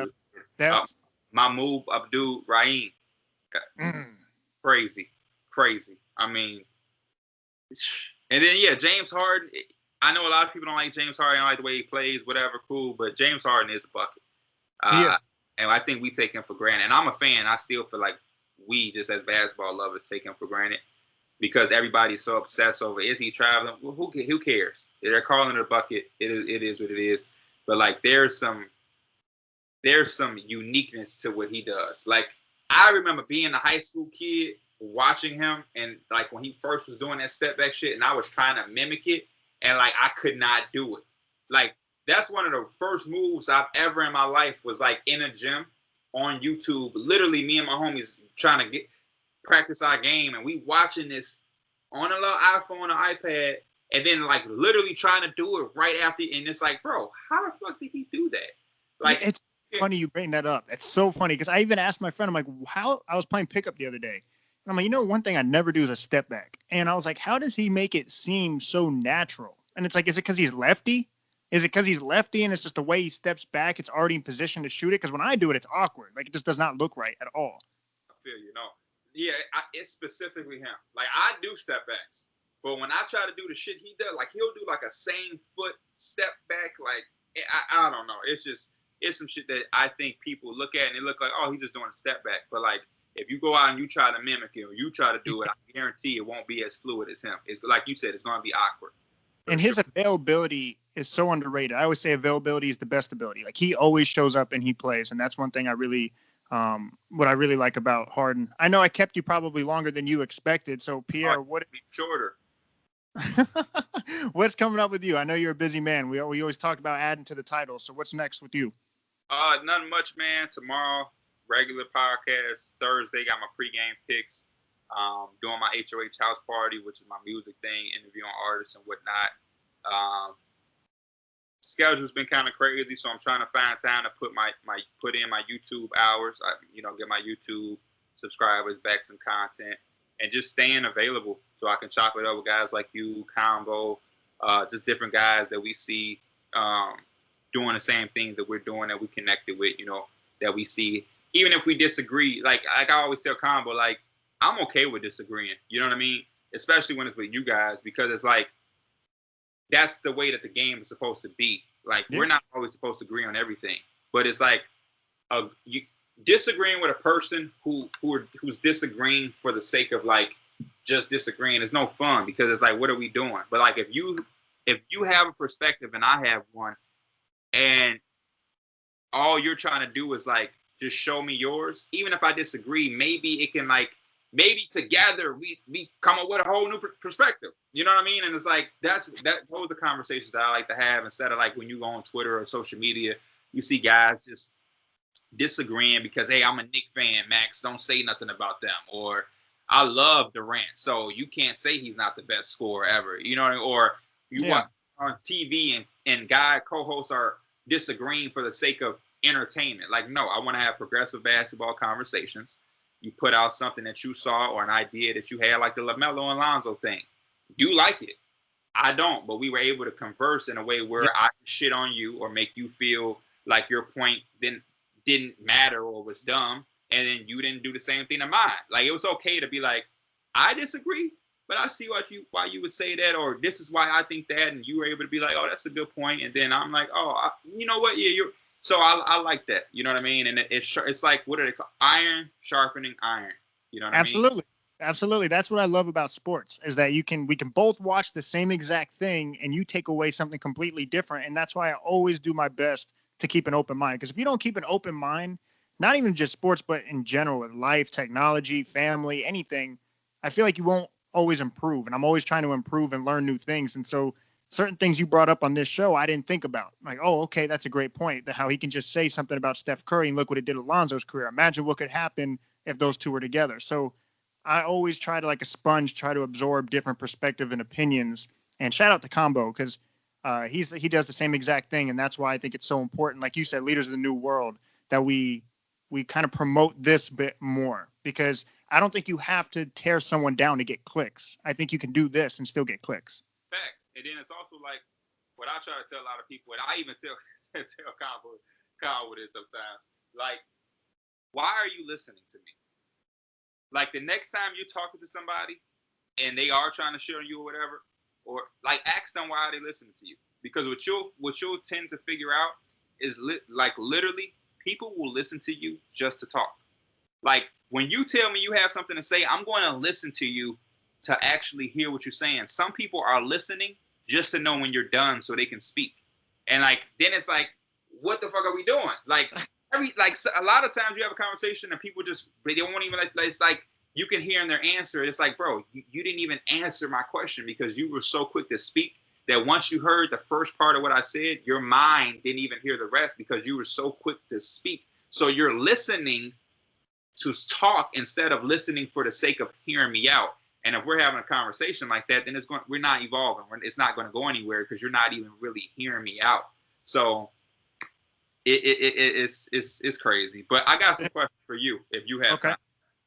Mahmoud Abdul-Rahim. Crazy. I mean, and then, James Harden. I know a lot of people don't like James Harden. I don't like the way he plays, whatever, cool. But James Harden is a bucket. He is. And I think we take him for granted. And I'm a fan. I still feel like we, just as basketball lovers, take him for granted because everybody's so obsessed over, is he traveling? Well, who cares? They're calling it a bucket. It is what it is. But, like, there's some uniqueness to what he does. Like, I remember being a high school kid watching him, and like when he first was doing that step back shit, and I was trying to mimic it, and like I could not do it. Like, that's one of the first moves I've ever in my life was like in a gym on YouTube. Literally, me and my homies trying to practice our game, and we watching this on a little iPhone or iPad, and then like literally trying to do it right after. And it's like, bro, how the fuck did he do that? Like, it's funny you bring that up. It's so funny because I even asked my friend, I'm like, how? I was playing pickup the other day, and I'm like, one thing I never do is a step back. And I was like, how does he make it seem so natural? And it's like, is it because he's lefty? Is it because he's lefty and it's just the way he steps back? It's already in position to shoot it. Because when I do it, it's awkward. Like, it just does not look right at all. I feel you. No, it's specifically him. Like, I do step backs, but when I try to do the shit he does, like he'll do like a same foot step back. Like, I don't know. It's some shit that I think people look at and they look like, oh, he's just doing a step back. But like, if you go out and you try to mimic him, you try to do it, I guarantee it won't be as fluid as him. It's like you said, it's going to be awkward. And his availability is so underrated. I always say availability is the best ability. Like, he always shows up and he plays. And that's one thing what I really like about Harden. I know I kept you probably longer than you expected. So Pierre, shorter. What's coming up with you? I know you're a busy man. We always talk about adding to the title. So what's next with you? Nothing much, man. Tomorrow, regular podcast. Thursday, got my pregame picks. Doing my HOH house party, which is my music thing, interviewing artists and whatnot. Schedule's been kind of crazy, so I'm trying to find time to put in my YouTube hours. Get my YouTube subscribers back some content, and just staying available so I can chop it up with guys like you, Combo, just different guys that we see doing the same things that we're doing, that we connected with, that we see. Even if we disagree, like I always tell Combo, like, I'm okay with disagreeing. You know what I mean? Especially when it's with you guys, because it's like, that's the way that the game is supposed to be. Like, We're not always supposed to agree on everything, but it's like you disagreeing with a person who's disagreeing for the sake of like just disagreeing is no fun, because it's like, what are we doing? But like, if you have a perspective and I have one, and all you're trying to do is like just show me yours, even if I disagree, maybe it can like. Maybe together we come up with a whole new perspective. You know what I mean? And it's like, those are the conversations that I like to have, instead of like when you go on Twitter or social media, you see guys just disagreeing because, hey, I'm a Knicks fan, Max, don't say nothing about them. Or I love Durant, so you can't say he's not the best scorer ever. You know what I mean? Or you watch on TV and guy co-hosts are disagreeing for the sake of entertainment. Like, no, I want to have progressive basketball conversations. You put out something that you saw or an idea that you had, like the Lamelo and Lonzo thing. You like it. I don't, but we were able to converse in a way where I could shit on you or make you feel like your point didn't matter or was dumb, and then you didn't do the same thing to mine. Like, it was okay to be like, I disagree, but I see why you would say that, or this is why I think that, and you were able to be like, oh, that's a good point, and then I'm like, oh, you know what? Yeah, you're. So I like that. You know what I mean? And it's like, what are they called? Iron sharpening iron. You know what I mean? Absolutely. That's what I love about sports, is that we can both watch the same exact thing and you take away something completely different. And that's why I always do my best to keep an open mind. Because if you don't keep an open mind, not even just sports, but in general, in life, technology, family, anything, I feel like you won't always improve. And I'm always trying to improve and learn new things. And so certain things you brought up on this show, I didn't think about. Like, oh, okay, that's a great point. How he can just say something about Steph Curry and look what it did to Lonzo's career. Imagine what could happen if those two were together. So I always try to, like a sponge, try to absorb different perspective and opinions. And shout out to Combo, because he does the same exact thing, and that's why I think it's so important. Like you said, leaders of the new world, that we kind of promote this bit more, because I don't think you have to tear someone down to get clicks. I think you can do this and still get clicks. Facts. And then it's also like what I try to tell a lot of people, and I even tell Kyle with it sometimes. Like, why are you listening to me? Like, the next time you're talking to somebody and they are trying to shit on you or whatever, or like, ask them why are they listening to you. Because what you'll tend to figure out is literally people will listen to you just to talk. Like, when you tell me you have something to say, I'm going to listen to you to actually hear what you're saying. Some people are listening just to know when you're done so they can speak. And like, then it's like, what the fuck are we doing? Like, a lot of times you have a conversation and people they won't even, it's like, you can hear in their answer. It's like, bro, you didn't even answer my question because you were so quick to speak that once you heard the first part of what I said, your mind didn't even hear the rest because you were so quick to speak. So you're listening to talk instead of listening for the sake of hearing me out. And if we're having a conversation like that, then we're not evolving. It's not going to go anywhere because you're not even really hearing me out. So it's crazy. But I got some questions for you if you have time.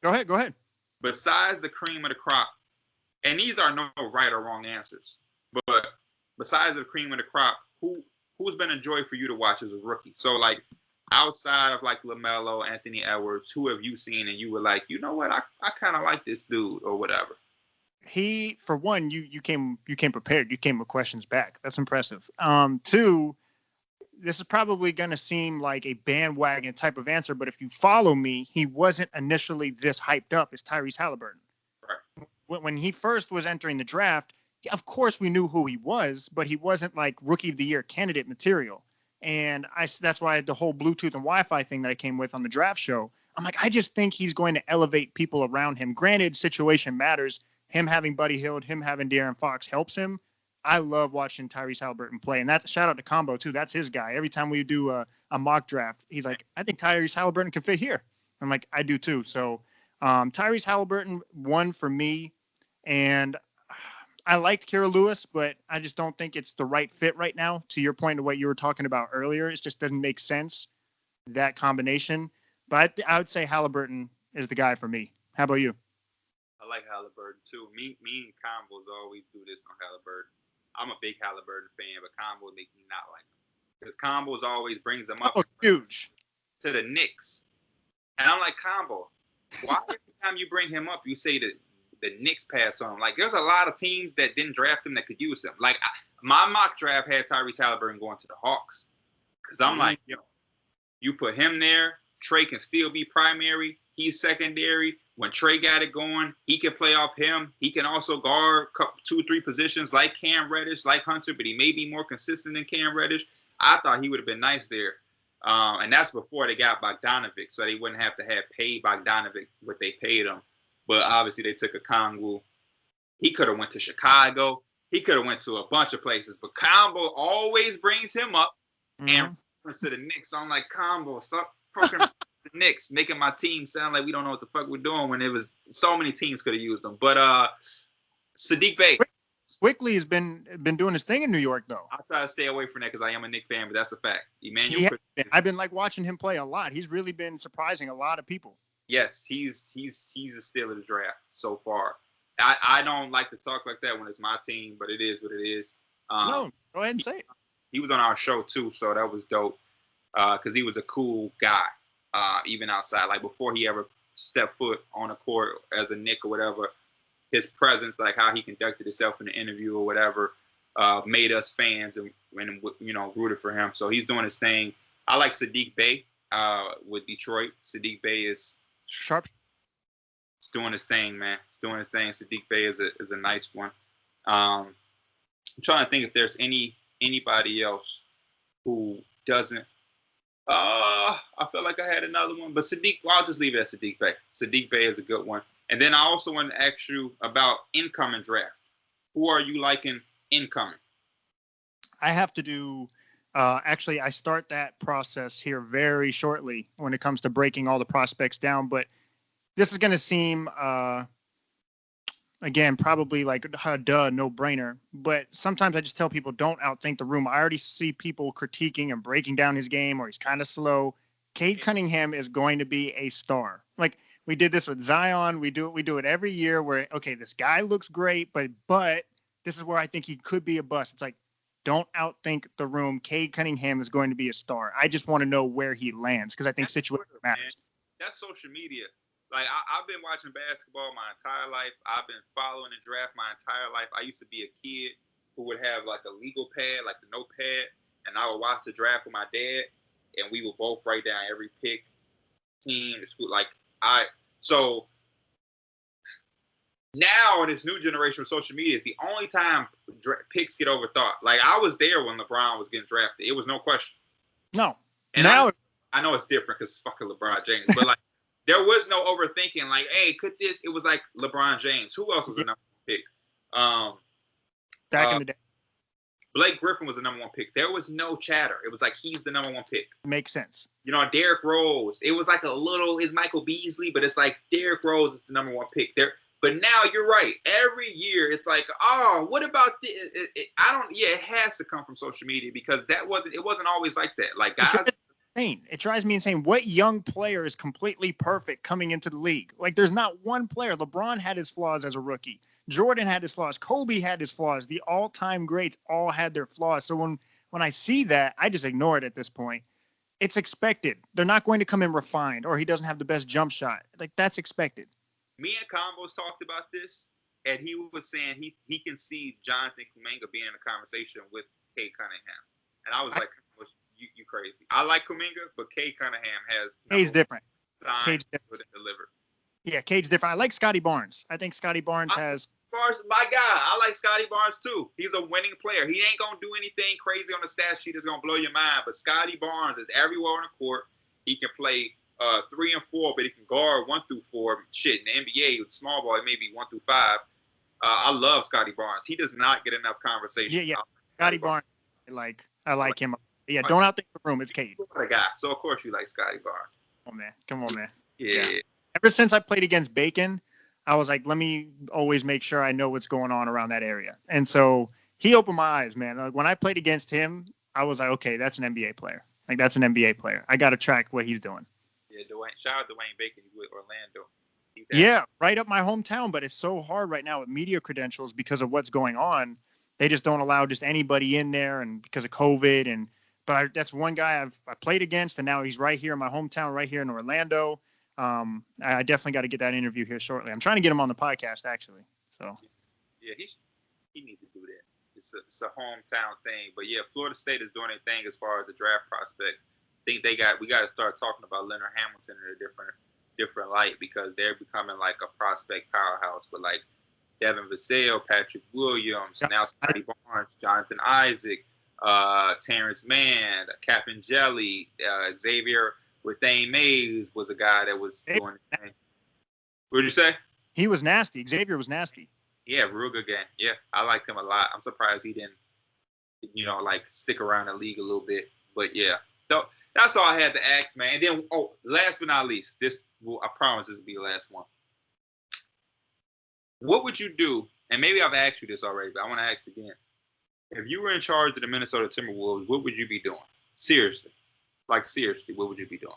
Go ahead. Besides the cream of the crop, and these are no right or wrong answers, but besides the cream of the crop, who's been a joy for you to watch as a rookie? So, like, outside of like Lamelo, Anthony Edwards, who have you seen and you were like, you know what, I kind of like this dude or whatever? For one, you came prepared. You came with questions back. That's impressive. Two, this is probably going to seem like a bandwagon type of answer, but if you follow me, he wasn't initially this hyped up as Tyrese Halliburton. Right. When he first was entering the draft, of course we knew who he was, but he wasn't like rookie of the year candidate material. And that's why the whole Bluetooth and Wi-Fi thing that I came with on the draft show, I'm like, I just think he's going to elevate people around him. Granted, situation matters. Him having Buddy Hield, him having De'Aaron Fox helps him. I love watching Tyrese Halliburton play. And that, shout out to Combo, too. That's his guy. Every time we do a mock draft, he's like, I think Tyrese Halliburton can fit here. I'm like, I do, too. So Tyrese Halliburton won for me. And I liked Kira Lewis, but I just don't think it's the right fit right now. To your point of what you were talking about earlier, it just doesn't make sense, that combination. But I would say Halliburton is the guy for me. How about you? I like Halliburton, too. Me and Combos always do this on Halliburton. I'm a big Halliburton fan, but Combo makes me not like him. Because Combos always brings him up huge to the Knicks. And I'm like, Combo, why every time you bring him up, you say that the Knicks pass on him? Like, there's a lot of teams that didn't draft him that could use him. Like, my mock draft had Tyrese Halliburton going to the Hawks. Because I'm like, you put him there, Trey can still be primary. He's secondary. When Trey got it going, he can play off him. He can also guard 2-3 positions like Cam Reddish, like Hunter, but he may be more consistent than Cam Reddish. I thought he would have been nice there. And that's before they got Bogdanovic, so they wouldn't have to have paid Bogdanovic what they paid him. But obviously they took a Kongwu. He could have went to Chicago. He could have went to a bunch of places. But Combo always brings him up and reference to the Knicks. So I'm like, Combo, stop fucking the Knicks, making my team sound like we don't know what the fuck we're doing when it was so many teams could have used them. But Sadiq Bey. Quickley has been doing his thing in New York, though. I try to stay away from that because I am a Knicks fan, but that's a fact. Emmanuel. I've been like watching him play a lot. He's really been surprising a lot of people. Yes, he's a steal of the draft so far. I don't like to talk like that when it's my team, but it is what it is. No, go ahead and say it. He was on our show too, so that was dope. Because he was a cool guy, even outside. Like before he ever stepped foot on a court as a Knick or whatever, his presence, like how he conducted himself in the interview or whatever, made us fans and rooted for him. So he's doing his thing. I like Sadiq Bey with Detroit. Sadiq Bey is sharp. He's doing his thing, man. He's doing his thing. Sadiq Bey is a nice one. I'm trying to think if there's anybody else who doesn't. I feel like I had another one, but Sadiq. Well, I'll just leave it at Sadiq Bey. Sadiq Bey is a good one. And then I also want to ask you about incoming draft. Who are you liking incoming? I have to do. Actually, I start that process here very shortly when it comes to breaking all the prospects down. But this is going to seem, again, probably like no brainer. But sometimes I just tell people don't outthink the room. I already see people critiquing and breaking down his game, or he's kind of slow. Cade Cunningham is going to be a star. Like we did this with Zion. We do it every year. Where okay, this guy looks great, but this is where I think he could be a bust. It's like, don't outthink the room. Cade Cunningham is going to be a star. I just want to know where he lands because I think situation matters. That's social media. Like, I've been watching basketball my entire life. I've been following the draft my entire life. I used to be a kid who would have, like, a legal pad, like the notepad, and I would watch the draft with my dad, and we would both write down every pick, team, school. So now in this new generation of social media, it's the only time picks get overthought. Like, I was there when LeBron was getting drafted. It was no question. No. And now I know it's different because it's fucking LeBron James, but, like, there was no overthinking. Like, hey, could this? It was like LeBron James. Who else was the number one pick? Back in the day. Blake Griffin was the number one pick. There was no chatter. It was like he's the number one pick. Makes sense. Derrick Rose. It was like it's Michael Beasley, but it's like Derrick Rose is the number one pick. But now you're right. Every year it's like, oh, what about this? It has to come from social media because it wasn't always like that. Like, guys. It drives me insane. What young player is completely perfect coming into the league? Like, there's not one player. LeBron had his flaws as a rookie. Jordan had his flaws. Kobe had his flaws. The all-time greats all had their flaws. So when I see that, I just ignore it at this point. It's expected. They're not going to come in refined or he doesn't have the best jump shot. Like, that's expected. Me and Combos talked about this, and he was saying he can see Jonathan Kuminga being in a conversation with Cade Cunningham. And I was like, you crazy. I like Kuminga, but Cade Cunningham has Cade's different. Cade's different. Delivered. Yeah, Cade's different. I like Scotty Barnes. I think Scotty Barnes has. My guy. I like Scotty Barnes too. He's a winning player. He ain't gonna do anything crazy on the stat sheet that's gonna blow your mind. But Scotty Barnes is everywhere on the court. He can play 3 and 4, but he can guard 1 through 4. Shit, in the NBA with small ball, it may be 1 through 5. I love Scotty Barnes. He does not get enough conversation. Yeah. Scotty Barnes. I like him. Yeah, don't outthink the room. It's Cade. What a guy. So, of course, you like Scotty Barnes. Come on, man. Yeah. Ever since I played against Bacon, I was like, let me always make sure I know what's going on around that area. And so he opened my eyes, man. Like, when I played against him, I was like, okay, that's an NBA player. Like, that's an NBA player. I got to track what he's doing. Yeah, shout out to Dwayne Bacon. He's with Orlando. Yeah, right up my hometown. But it's so hard right now with media credentials because of what's going on. They just don't allow just anybody in there, and because of COVID. But that's one guy I played against, and now he's right here in my hometown, right here in Orlando. I definitely got to get that interview here shortly. I'm trying to get him on the podcast, actually. So. Yeah, he needs to do that. It's a hometown thing. But yeah, Florida State is doing their thing as far as the draft prospect. I think we got to start talking about Leonard Hamilton in a different light because they're becoming like a prospect powerhouse. But like Devin Vassell, Patrick Williams, now Scotty Barnes, Jonathan Isaac, Terrence Mann, Captain Jelly, Xavier Thane Mays was a guy that was doing the thing. What did you say? He was nasty. Xavier was nasty. Yeah, real good game. Yeah, I liked him a lot. I'm surprised he didn't, like stick around the league a little bit. But yeah, so that's all I had to ask, man. And then, last but not least, I promise this will be the last one. What would you do? And maybe I've asked you this already, but I want to ask again. If you were in charge of the Minnesota Timberwolves, what would you be doing? Seriously. Seriously, what would you be doing?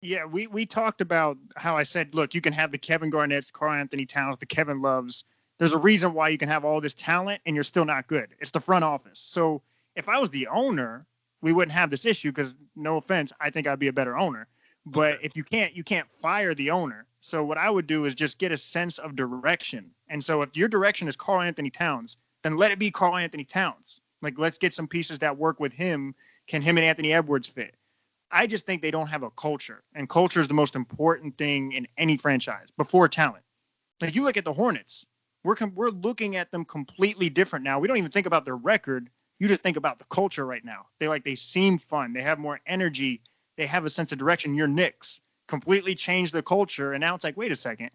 Yeah, we talked about how I said, look, you can have the Kevin Garnett's, Karl Anthony Towns, the Kevin Loves. There's a reason why you can have all this talent and you're still not good. It's the front office. So if I was the owner, we wouldn't have this issue because, no offense, I think I'd be a better owner. But if you can't fire the owner. So what I would do is just get a sense of direction. And so if your direction is Karl Anthony Towns, then let it be Karl Anthony Towns. Let's get some pieces that work with him. Can him and Anthony Edwards fit? I just think they don't have a culture. And culture is the most important thing in any franchise before talent. You look at the Hornets. We're looking at them completely different now. We don't even think about their record. You just think about the culture right now. They seem fun. They have more energy. They have a sense of direction. Your Knicks completely changed the culture. And now it's wait a second.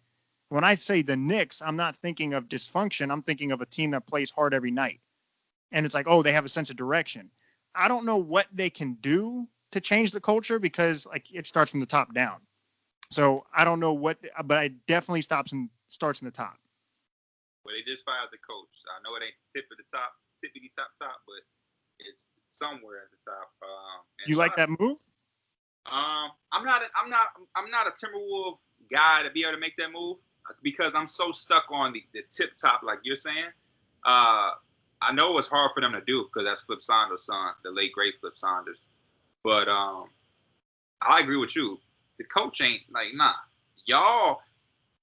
When I say the Knicks, I'm not thinking of dysfunction. I'm thinking of a team that plays hard every night. And it's they have a sense of direction. I don't know what they can do to change the culture because it starts from the top down. So I don't know but I definitely starts in the top. Well, they just fired the coach. I know it ain't tippity top, but it's somewhere at the top. You like that move? I'm not a Timberwolf guy to be able to make that move because I'm so stuck on the tip top, like you're saying. I know it was hard for them to do because that's Flip Saunders' son, the late great Flip Saunders. But I agree with you. The coach ain't nah. Y'all,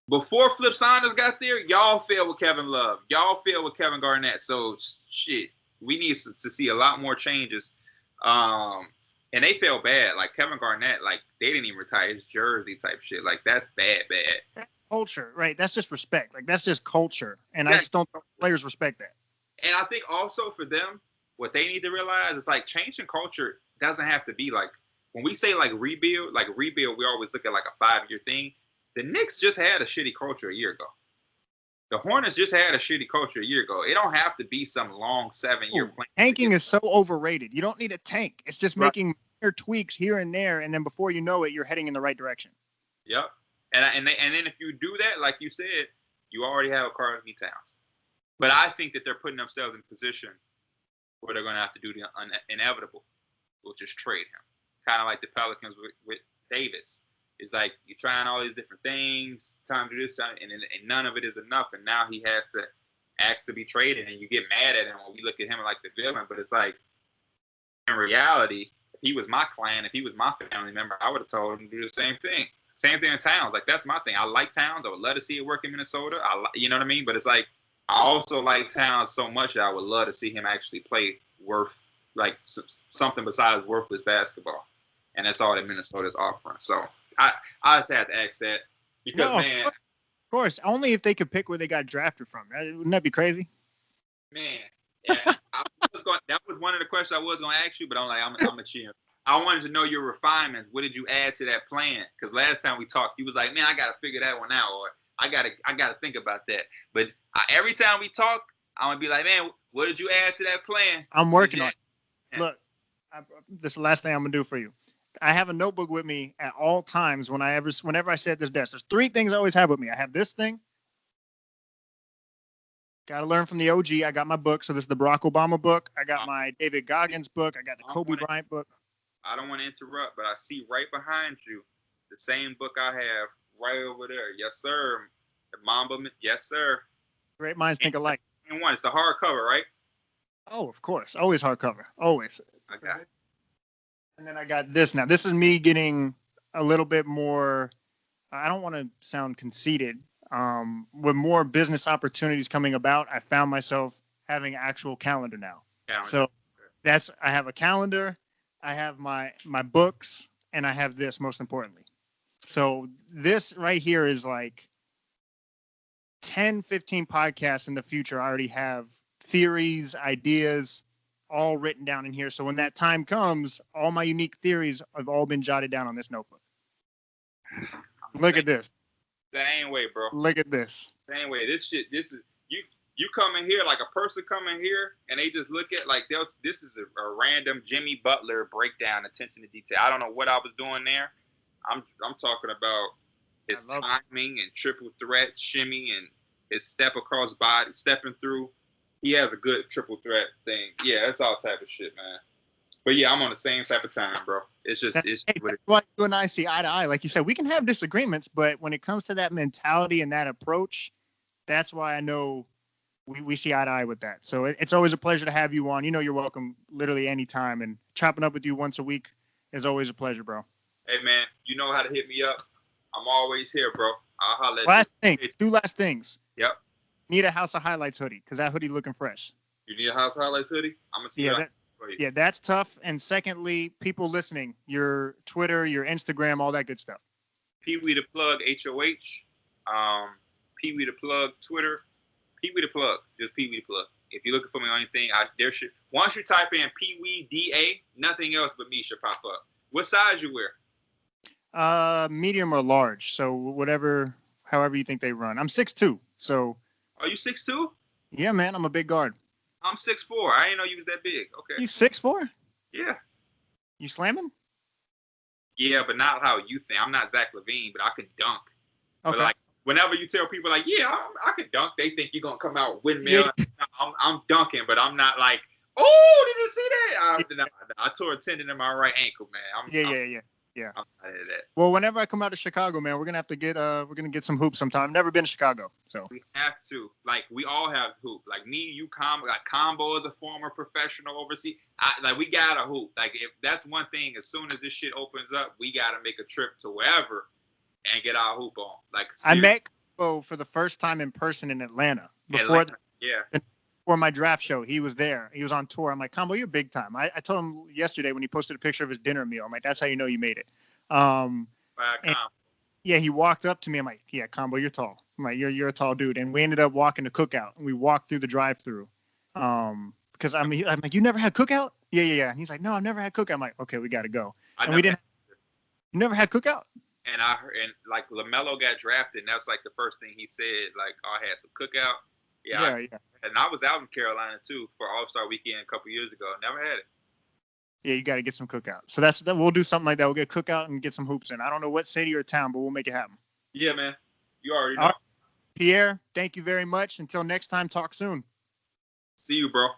before Flip Saunders got there, y'all failed with Kevin Love. Y'all failed with Kevin Garnett. So shit, we need to see a lot more changes. And they felt bad. Kevin Garnett, they didn't even retire his jersey type shit. That's bad. That's culture, right? That's just respect. That's just culture. And exactly. I just don't think players respect that. And I think also for them, what they need to realize is changing culture doesn't have to be when we say rebuild, we always look at a 5-year thing. The Knicks just had a shitty culture a year ago. The Hornets just had a shitty culture a year ago. It don't have to be some long 7-year plan. Tanking is so overrated. You don't need a tank. It's just making minor tweaks here and there, and then before you know it, you're heading in the right direction. Yep. And then if you do that, like you said, you already have Karl Anthony Towns. But I think that they're putting themselves in a position where they're going to have to do the inevitable, which is trade him. Kind of like the Pelicans with Davis. It's you're trying all these different things, trying to do this, and none of it is enough. And now he has to ask to be traded, and you get mad at him when we look at him like the villain. But it's in reality, if he was my client, if he was my family member, I would have told him to do the same thing. Same thing in Towns. That's my thing. I like Towns. I would love to see it work in Minnesota. You know what I mean? But it's I also like Towns so much that I would love to see him actually play something besides worthless basketball. And that's all that Minnesota's offering. So I just had to ask that because, man. Of course. Only if they could pick where they got drafted from. Wouldn't that be crazy? Man. Yeah. That was one of the questions I was going to ask you, but I'm a cheer. I wanted to know your refinements. What did you add to that plan? Because last time we talked, you was man, I got to figure that one out, or I gotta think about that. But every time we talk, I'm gonna be man, what did you add to that plan? I'm working on it. Look, this is the last thing I'm gonna do for you. I have a notebook with me at all times whenever I sit at this desk. There's 3 things I always have with me. I have this thing. Got to learn from the OG. I got my book. So this is the Barack Obama book. I got my David Goggins book. I got the Kobe Bryant book. I don't want to interrupt, but I see right behind you the same book I have right over there. Yes, sir. The Mamba. Yes, sir. Great minds think alike. And one, it's the hardcover, right? Oh, of course. Always hardcover. Always. I got it. And then I got this now. This is me getting a little bit more, I don't want to sound conceited. With more business opportunities coming about, I found myself having an actual calendar now. So I have a calendar, I have my books, and I have this most importantly. So this right here is 10, 15 podcasts in the future. I already have theories, ideas, all written down in here. So when that time comes, all my unique theories have all been jotted down on this notebook. Look at this. Same way, bro. Look at this. Same way. This is You come in here, like a person come in here, and they just look at, like, this is a random Jimmy Butler breakdown, attention to detail. I don't know what I was doing there. I'm talking about his timing and triple threat shimmy and his step across body, stepping through. He has a good triple threat thing. Yeah, it's all type of shit, man. But yeah, I'm on the same type of time, bro. It's just what you and I see eye to eye. Like you said, we can have disagreements, but when it comes to that mentality and that approach, that's why I know we see eye to eye with that. So it's always a pleasure to have you on. You know, you're welcome literally anytime, and chopping up with you once a week is always a pleasure, bro. Hey, man, you know how to hit me up. I'm always here, bro. I'll holler at you. Two last things. Yep. Need a House of Highlights hoodie, because that hoodie looking fresh. You need a House of Highlights hoodie? I'm going to see that. Yeah, that's tough. And secondly, people listening, your Twitter, your Instagram, all that good stuff. Pee Wee the Plug, HOH. Pee Wee the Plug, Twitter. Pee Wee the Plug. Just Pee Wee the Plug. If you're looking for me on anything, once you type in Pee Wee DA, nothing else but me should pop up. What size you wear? Medium or large. So however you think they run. I'm 6'2", so. Are you 6'2"? Yeah, man, I'm a big guard. I'm 6'4". I didn't know you was that big. Okay. You 6'4"? Yeah. You slamming? Yeah, but not how you think. I'm not Zach LaVine, but I can dunk. Okay. But like, whenever you tell people like, yeah, I can dunk, they think you're gonna come out windmill. Yeah. I'm dunking, but I'm not like, oh, did you see that? I tore a tendon in my right ankle, man. Yeah. I'm out of that. Well, whenever I come out to Chicago, man, we're gonna have to get some hoops sometime. I've never been to Chicago, so we have to. Like, we all have hoop. Like me, you, Combo is a former professional overseas. We gotta hoop. Like, if that's one thing, as soon as this shit opens up, we gotta make a trip to wherever and get our hoop on. Like, seriously. I met Combo for the first time in person in Atlanta before my draft show. He was there. He was on tour. I'm like, Combo, you're big time. I told him yesterday when he posted a picture of his dinner meal. I'm like, that's how you know you made it. Yeah, he walked up to me. I'm like, yeah, Combo, you're tall. I'm like, you're a tall dude. And we ended up walking to Cookout. And we walked through the drive-through. Because I'm like, you never had Cookout? Yeah. And he's like, no, I've never had Cookout. I'm like, okay, we got to go. You never had Cookout? And like Lamelo got drafted, and that's like the first thing he said, like, oh, I had some Cookout. Yeah. And I was out in Carolina too for All-Star Weekend a couple years ago. Never had it. Yeah, you got to get some Cookout. So we'll do something like that. We'll get Cookout and get some hoops in. I don't know what city or town, but we'll make it happen. Yeah, man. You already know. Pierre, thank you very much. Until next time, talk soon. See you, bro.